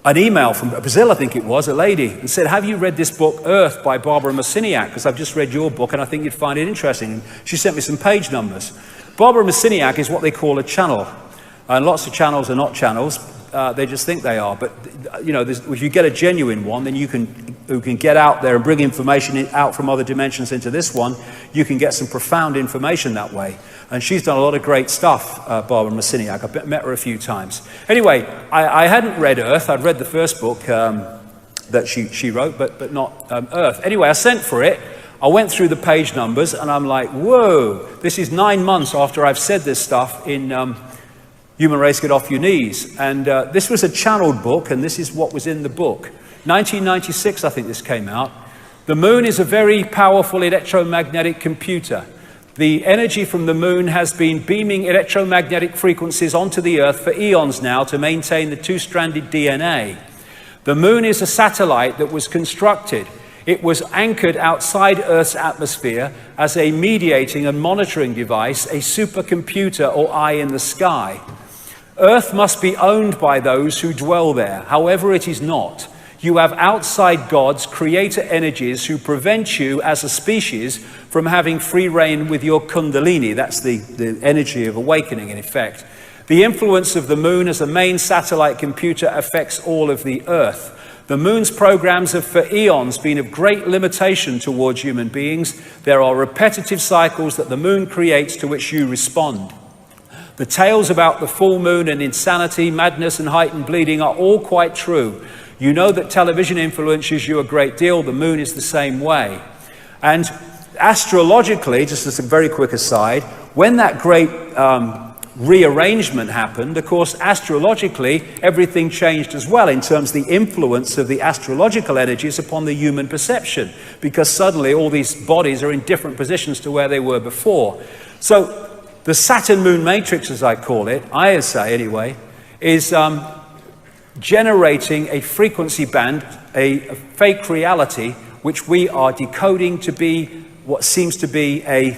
an email from Brazil, I think it was, a lady, and said, "Have you read this book, Earth, by Barbara Masiniak? Because I've just read your book and I think you'd find it interesting." And she sent me some page numbers. Barbara Masiniak is what they call a channel. And lots of channels are not channels. They just think they are. But, you know, if you get a genuine one, then you can get out there and bring information out from other dimensions into this one. You can get some profound information that way. And she's done a lot of great stuff, Barbara Masiniak. I've met her a few times. Anyway, I hadn't read Earth. I'd read the first book that she wrote, but not Earth. Anyway, I sent for it. I went through the page numbers, and I'm like, whoa, this is 9 months after I've said this stuff in Human Race Get Off Your Knees. And this was a channeled book, and this is what was in the book. 1996, I think this came out. The moon is a very powerful electromagnetic computer. The energy from the moon has been beaming electromagnetic frequencies onto the Earth for eons now to maintain the two-stranded DNA. The moon is a satellite that was constructed. It was anchored outside Earth's atmosphere as a mediating and monitoring device, a supercomputer or eye in the sky. Earth must be owned by those who dwell there. However, it is not. You have outside gods, creator energies, who prevent you as a species from having free reign with your kundalini. That's the energy of awakening, in effect. The influence of the moon as a main satellite computer affects all of the Earth. The moon's programs have for eons been of great limitation towards human beings. There are repetitive cycles that the moon creates to which you respond. The tales about the full moon and insanity, madness and heightened bleeding are all quite true. You know that television influences you a great deal. The moon is the same way. And astrologically, just as a very quick aside, when that great rearrangement happened, of course, astrologically, everything changed as well in terms of the influence of the astrological energies upon the human perception, because suddenly all these bodies are in different positions to where they were before. So the Saturn-Moon matrix, as I call it, I say anyway, is generating a frequency band, a fake reality, which we are decoding to be what seems to be a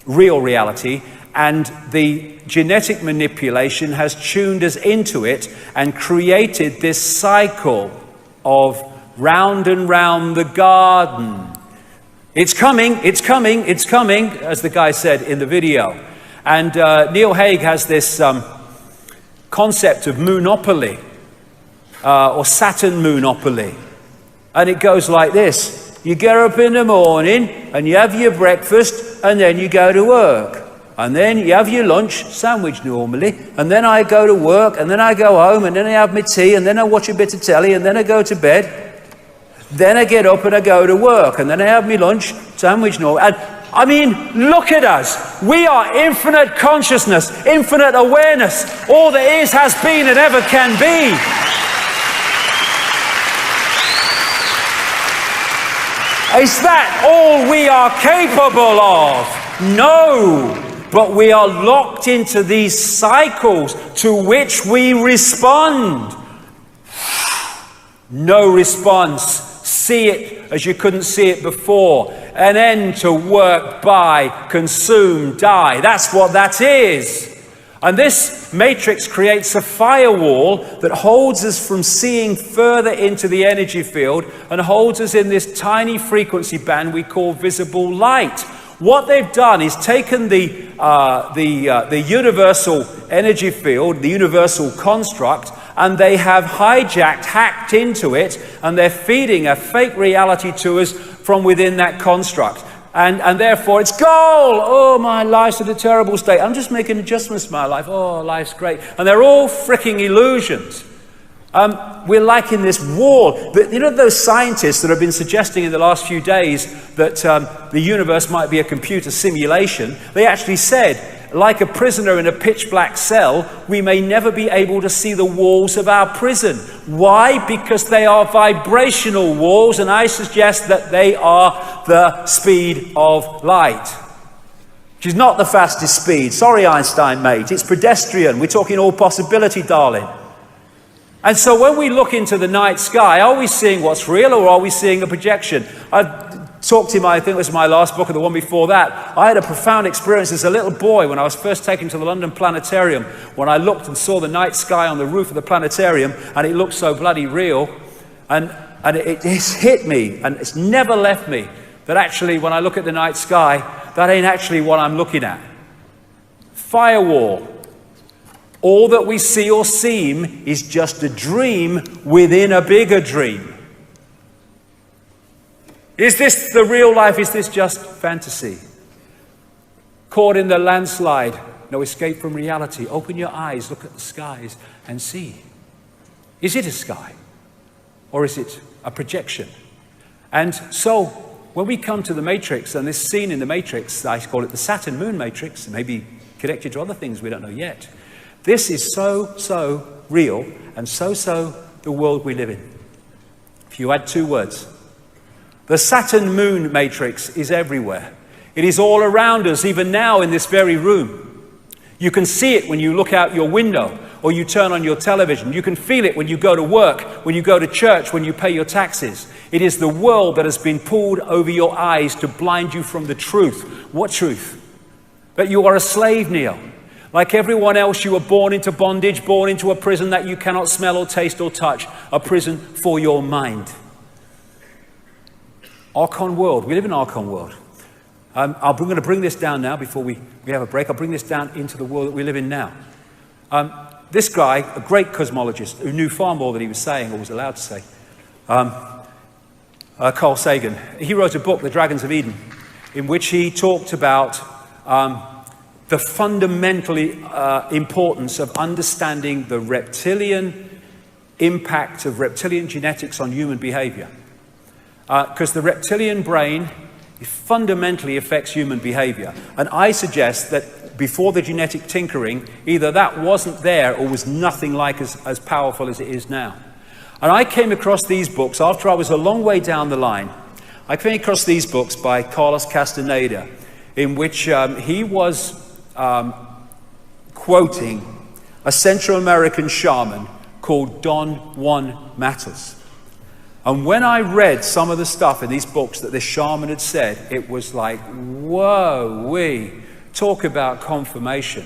real reality. And the genetic manipulation has tuned us into it and created this cycle of round and round the garden. It's coming, it's coming, it's coming, as the guy said in the video. And Neil Haig has this concept of moonopoly, or Saturn moonopoly. And it goes like this. You get up in the morning and you have your breakfast and then you go to work. And then you have your lunch, sandwich normally, and then I go to work, and then I go home, and then I have my tea, and then I watch a bit of telly, and then I go to bed. Then I get up and I go to work, and then I have my lunch, sandwich normally. And I mean, look at us. We are infinite consciousness, infinite awareness. All there is, has been, and ever can be. Is that all we are capable of? No. But we are locked into these cycles to which we respond. No response. See it as you couldn't see it before. An end to work, buy, consume, die. That's what that is. And this matrix creates a firewall that holds us from seeing further into the energy field and holds us in this tiny frequency band we call visible light. What they've done is taken the universal energy field, the universal construct, and they have hacked into it, and they're feeding a fake reality to us from within that construct. And therefore it's gold. Oh, my life's in a terrible state. I'm just making adjustments to my life. Oh, life's great. And they're all freaking illusions. We're like in this wall. But you know those scientists that have been suggesting in the last few days that the universe might be a computer simulation? They actually said, like a prisoner in a pitch black cell, we may never be able to see the walls of our prison. Why? Because they are vibrational walls, and I suggest that they are the speed of light. Which is not the fastest speed. Sorry, Einstein, mate. It's pedestrian. We're talking all possibility, darling. And so when we look into the night sky, are we seeing what's real or are we seeing a projection? I've talked in I think it was my last book or the one before that. I had a profound experience as a little boy when I was first taken to the London Planetarium, when I looked and saw the night sky on the roof of the planetarium, and it looked so bloody real. And it's hit me, and it's never left me, that actually when I look at the night sky, that ain't actually what I'm looking at. Firewall. All that we see or seem is just a dream within a bigger dream. Is this the real life? Is this just fantasy? Caught in the landslide, no escape from reality. Open your eyes, look at the skies and see. Is it a sky? Or is it a projection? And so, when we come to the Matrix, and this scene in the Matrix, I call it the Saturn Moon Matrix, maybe connected to other things we don't know yet. This is so real and so the world we live in. If you add two words, the Saturn Moon Matrix is everywhere. It is all around us, even now in this very room. You can see it when you look out your window or you turn on your television. You can feel it when you go to work, when you go to church, when you pay your taxes. It is the world that has been pulled over your eyes to blind you from the truth. What truth? That you are a slave, Neil. Like everyone else, you were born into bondage, born into a prison that you cannot smell or taste or touch, a prison for your mind. Archon world. We live in Archon world. I'm going to bring this down now before we have a break. I'll bring this down into the world that we live in now. This guy, a great cosmologist who knew far more than he was saying or was allowed to say, Carl Sagan, he wrote a book, The Dragons of Eden, in which he talked about the fundamental importance of understanding the reptilian impact of reptilian genetics on human behavior. Because the reptilian brain fundamentally affects human behavior. And I suggest that before the genetic tinkering, either that wasn't there or was nothing like as powerful as it is now. And I came across these books after I was a long way down the line. I came across these books by Carlos Castaneda, in which he was quoting a Central American shaman called Don Juan Matos. And when I read some of the stuff in these books that this shaman had said, it was like, whoa, we talk about confirmation.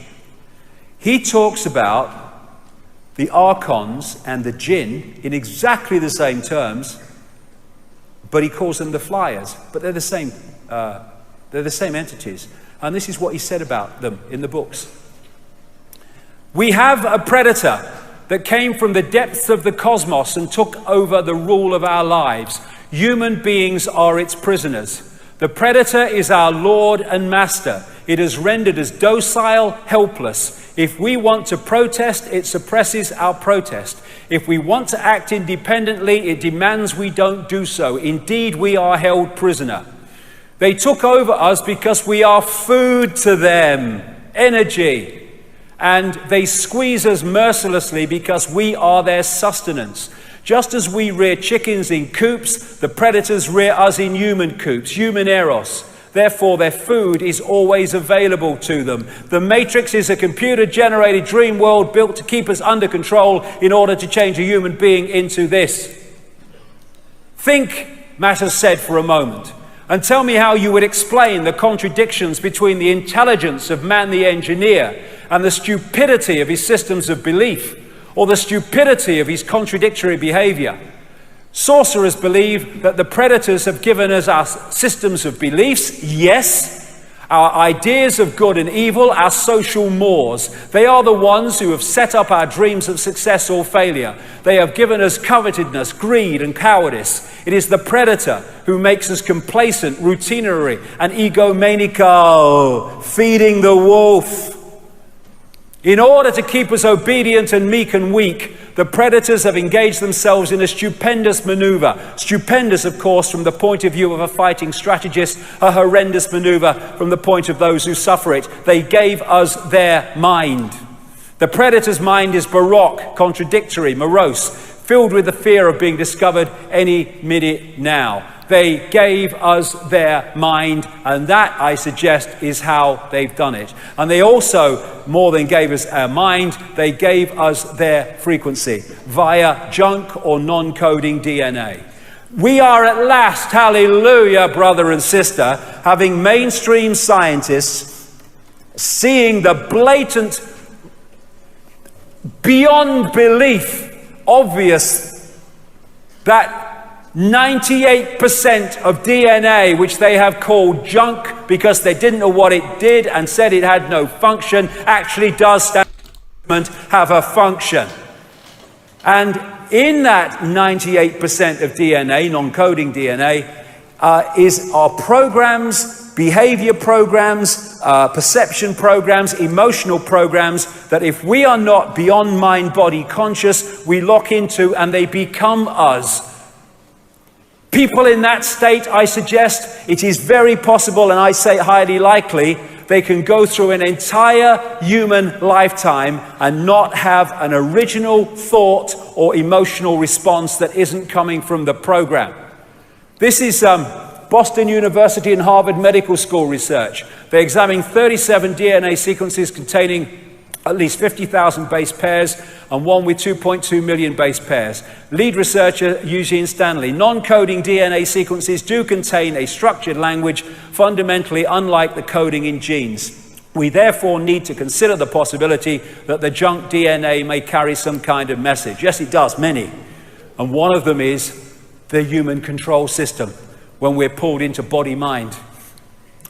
He talks about the archons and the jinn in exactly the same terms, but he calls them the flyers. But they're the same entities. And this is what he said about them in the books. We have a predator that came from the depths of the cosmos and took over the rule of our lives. Human beings are its prisoners. The predator is our Lord and Master. It is rendered us docile, helpless. If we want to protest, it suppresses our protest. If we want to act independently, it demands we don't do so. Indeed, we are held prisoner. They took over us because we are food to them, energy. And they squeeze us mercilessly because we are their sustenance. Just as we rear chickens in coops, the predators rear us in human coops, human eros. Therefore, their food is always available to them. The Matrix is a computer-generated dream world built to keep us under control in order to change a human being into this. Think, Matters said for a moment, and tell me how you would explain the contradictions between the intelligence of man the engineer and the stupidity of his systems of belief, or the stupidity of his contradictory behavior. Sorcerers believe that the predators have given us our systems of beliefs, yes, our ideas of good and evil, our social mores. They are the ones who have set up our dreams of success or failure. They have given us covetousness, greed, and cowardice. It is the predator who makes us complacent, routinary, and egomaniacal, feeding the wolf. In order to keep us obedient and meek and weak, the predators have engaged themselves in a stupendous maneuver. Stupendous, of course, from the point of view of a fighting strategist, a horrendous maneuver from the point of those who suffer it. They gave us their mind. The predator's mind is baroque, contradictory, morose, filled with the fear of being discovered any minute now. They gave us their mind, and that, I suggest, is how they've done it. And they also, more than gave us our mind, they gave us their frequency via junk or non-coding DNA. We are at last, hallelujah, brother and sister, having mainstream scientists seeing the blatant, beyond belief, obvious that 98% of DNA, which they have called junk because they didn't know what it did and said it had no function, actually does have a function. And in that 98% of DNA, non-coding DNA, are programs, behavior programs, perception programs, emotional programs that if we are not beyond mind-body conscious, we lock into and they become us. People in that state, I suggest, it is very possible, and I say highly likely, they can go through an entire human lifetime and not have an original thought or emotional response that isn't coming from the program. This is Boston University and Harvard Medical School research. They examined 37 DNA sequences containing at least 50,000 base pairs and one with 2.2 million base pairs. Lead researcher Eugene Stanley. Non-coding DNA sequences do contain a structured language fundamentally unlike the coding in genes. We therefore need to consider the possibility that the junk DNA may carry some kind of message. Yes, it does, many. And one of them is the human control system, when we're pulled into body-mind.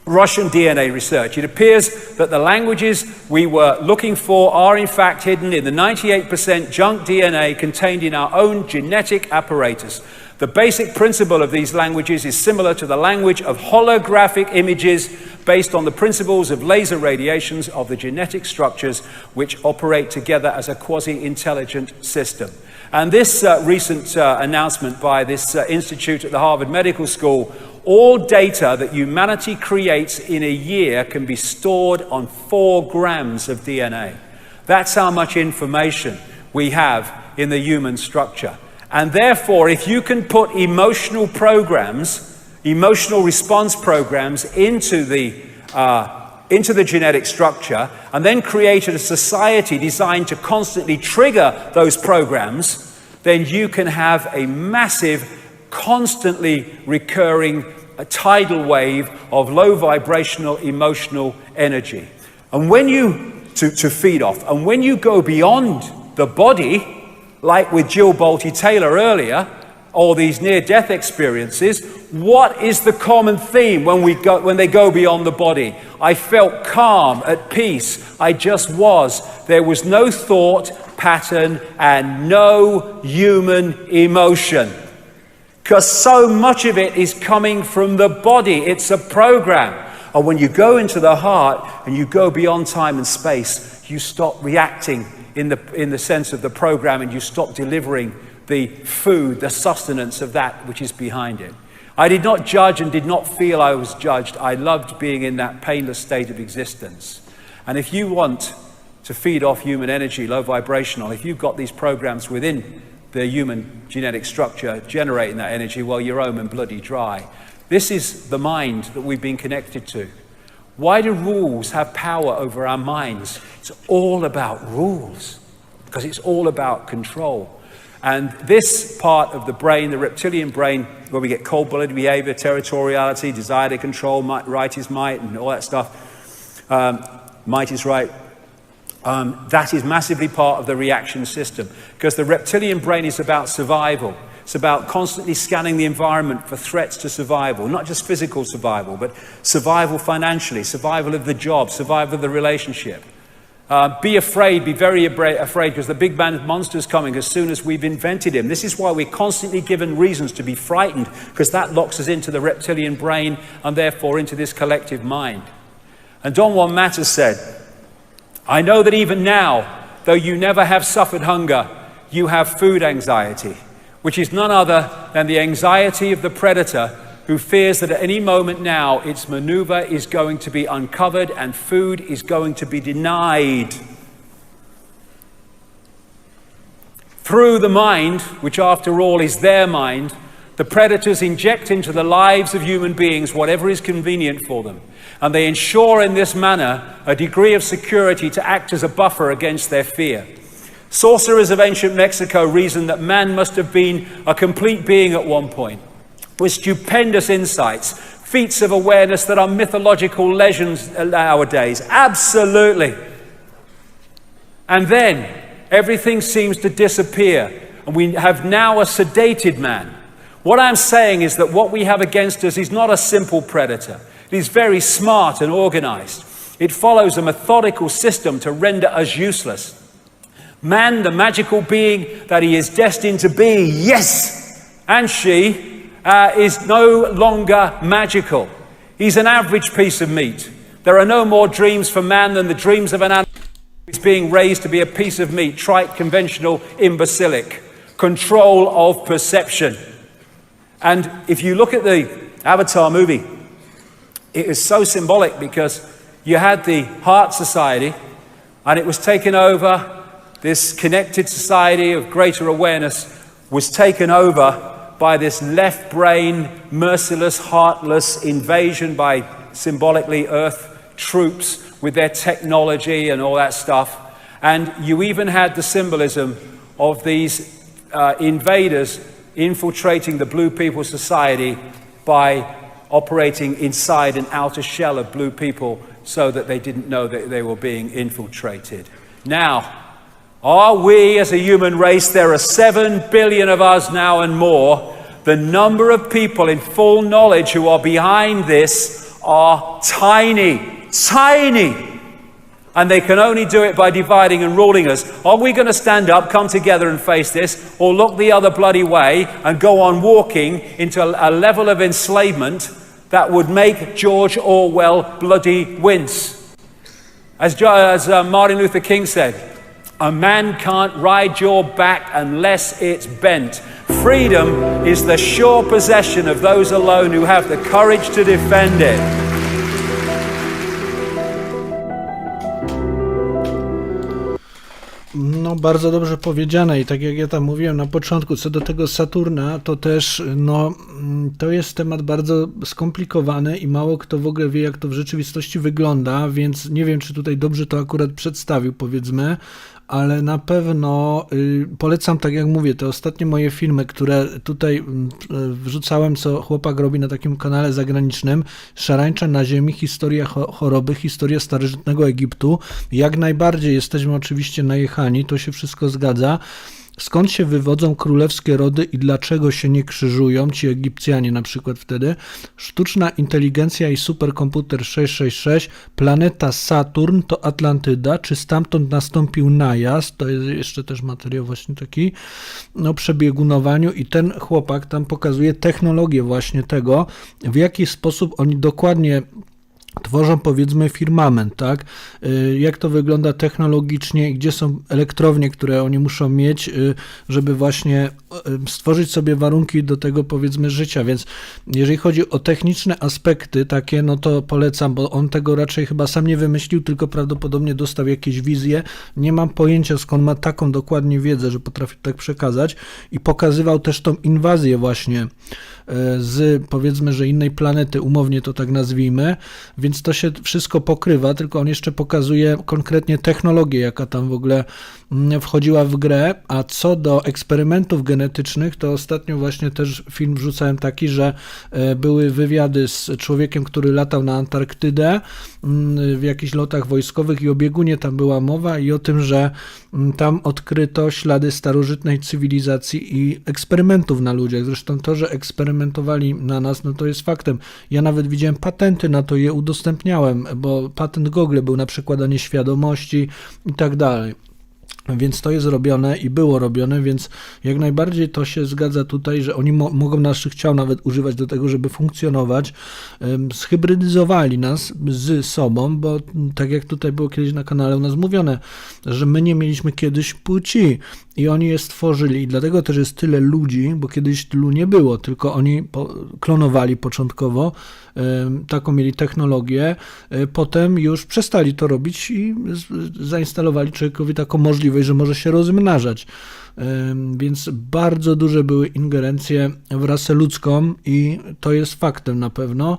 Russian DNA research. It appears that the languages we were looking for are in fact hidden in the 98% junk DNA contained in our own genetic apparatus. The basic principle of these languages is similar to the language of holographic images based on the principles of laser radiations of the genetic structures which operate together as a quasi-intelligent system. And this recent announcement by this institute at the Harvard Medical School, all data that humanity creates in a year can be stored on 4 grams of DNA. That's how much information we have in the human structure. And therefore, if you can put emotional programs, emotional response programs into the genetic structure, and then created a society designed to constantly trigger those programs, then you can have a massive, constantly recurring tidal wave of low vibrational emotional energy. And when you, to feed off, and when you go beyond the body, like with Jill Bolte Taylor earlier, or these near-death experiences, what is the common theme when they go beyond the body? I felt calm, at peace, I just was. There was no thought pattern and no human emotion. Because so much of it is coming from the body. It's a program. And when you go into the heart and you go beyond time and space, you stop reacting in the sense of the program, and you stop delivering the food, the sustenance of that which is behind it. I did not judge and did not feel I was judged. I loved being in that painless state of existence. And if you want to feed off human energy, low vibrational, if you've got these programs within the human genetic structure generating that energy, well, you're home and bloody dry. This is the mind that we've been connected to. Why do rules have power over our minds? It's all about rules, because it's all about control. And this part of the brain, the reptilian brain, where we get cold-blooded behavior, territoriality, desire to control, right is might, and all that stuff, might is right, that is massively part of the reaction system, because the reptilian brain is about survival. It's about constantly scanning the environment for threats to survival, not just physical survival, but survival financially, survival of the job, survival of the relationship. Be afraid, be very afraid, because the big bad monster's coming as soon as we've invented him. This is why we're constantly given reasons to be frightened, because that locks us into the reptilian brain and therefore into this collective mind. And Don Juan Matter said, I know that even now, though you never have suffered hunger, you have food anxiety, which is none other than the anxiety of the predator who fears that at any moment now its maneuver is going to be uncovered and food is going to be denied. Through the mind, which after all is their mind, the predators inject into the lives of human beings whatever is convenient for them. And they ensure in this manner a degree of security to act as a buffer against their fear. Sorcerers of ancient Mexico reasoned that man must have been a complete being at one point, with stupendous insights, feats of awareness that are mythological legends nowadays. Absolutely. And then everything seems to disappear, and we have now a sedated man. What I'm saying is that what we have against us is not a simple predator. It is very smart and organized. It follows a methodical system to render us useless. Man, the magical being that he is destined to be, yes, and she, is no longer magical. He's an average piece of meat. There are no more dreams for man than the dreams of an animal who is being raised to be a piece of meat, trite, conventional, imbecilic. Control of perception. And if you look at the Avatar movie, it is so symbolic, because you had the Heart Society, and it was taken over. This connected society of greater awareness was taken over by this left brain, merciless, heartless invasion by symbolically Earth troops with their technology and all that stuff. And you even had the symbolism of these invaders infiltrating the blue people society by operating inside an outer shell of blue people so that they didn't know that they were being infiltrated. Now, are we as a human race, there are 7 billion of us now and more, the number of people in full knowledge who are behind this are tiny, tiny. And they can only do it by dividing and ruling us. Are we going to stand up, come together and face this, or look the other bloody way and go on walking into a level of enslavement that would make George Orwell bloody wince? As Martin Luther King said, a man can't ride your back unless it's bent. Freedom is the sure possession of those alone who have the courage to defend it. No, bardzo dobrze powiedziane i tak jak ja tam mówiłem na początku, co do tego Saturna, to też, no, to jest temat bardzo skomplikowany i mało kto w ogóle wie, jak to w rzeczywistości wygląda, więc nie wiem, czy tutaj dobrze to akurat przedstawił, powiedzmy, ale na pewno polecam, tak jak mówię, te ostatnie moje filmy, które tutaj wrzucałem, co chłopak robi na takim kanale zagranicznym, Szarańcza na ziemi, historia choroby, historia starożytnego Egiptu. Jak najbardziej jesteśmy oczywiście najechani, to się wszystko zgadza. Skąd się wywodzą królewskie rody i dlaczego się nie krzyżują, ci Egipcjanie na przykład wtedy. Sztuczna inteligencja i superkomputer 666, planeta Saturn to Atlantyda, czy stamtąd nastąpił najazd, to jest jeszcze też materiał właśnie taki o przebiegunowaniu i ten chłopak tam pokazuje technologię właśnie tego, w jaki sposób oni dokładnie tworzą, powiedzmy, firmament, tak? Jak to wygląda technologicznie i gdzie są elektrownie, które oni muszą mieć, żeby właśnie stworzyć sobie warunki do tego, powiedzmy, życia, więc jeżeli chodzi o techniczne aspekty takie, no to polecam, bo on tego raczej chyba sam nie wymyślił, tylko prawdopodobnie dostał jakieś wizje. Nie mam pojęcia, skąd ma taką dokładnie wiedzę, że potrafi tak przekazać i pokazywał też tą inwazję właśnie z, powiedzmy, że innej planety, umownie to tak nazwijmy, więc to się wszystko pokrywa, tylko on jeszcze pokazuje konkretnie technologię, jaka tam w ogóle wchodziła w grę, a co do eksperymentów genetycznych, to ostatnio właśnie też film wrzucałem taki, że były wywiady z człowiekiem, który latał na Antarktydę w jakichś lotach wojskowych i o biegunie tam była mowa i o tym, że tam odkryto ślady starożytnej cywilizacji i eksperymentów na ludziach. Zresztą to, że eksperymentowali na nas, no to jest faktem. Ja nawet widziałem patenty na to, je udostępniałem, bo patent Google był na przekładanie świadomości i tak dalej. Więc to jest robione i było robione, więc jak najbardziej to się zgadza tutaj, że oni mogą naszych ciał nawet używać do tego, żeby funkcjonować. Zhybrydyzowali nas z sobą, bo tak jak tutaj było kiedyś na kanale u nas mówione, że my nie mieliśmy kiedyś płci i oni je stworzyli i dlatego też jest tyle ludzi, bo kiedyś tylu nie było, tylko oni klonowali początkowo, taką mieli technologię, potem już przestali to robić i zainstalowali człowiekowi taką możliwość, że może się rozmnażać. Więc bardzo duże były ingerencje w rasę ludzką i to jest faktem na pewno.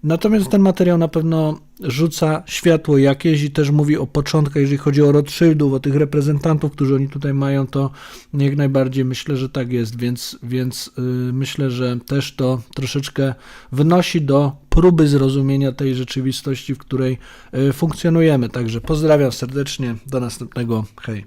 Natomiast ten materiał na pewno rzuca światło jakieś i też mówi o początkach, jeżeli chodzi o Rothschildów, o tych reprezentantów, którzy oni tutaj mają, to jak najbardziej myślę, że tak jest, więc myślę, że też to troszeczkę wnosi do próby zrozumienia tej rzeczywistości, w której funkcjonujemy. Także pozdrawiam serdecznie, do następnego, hej.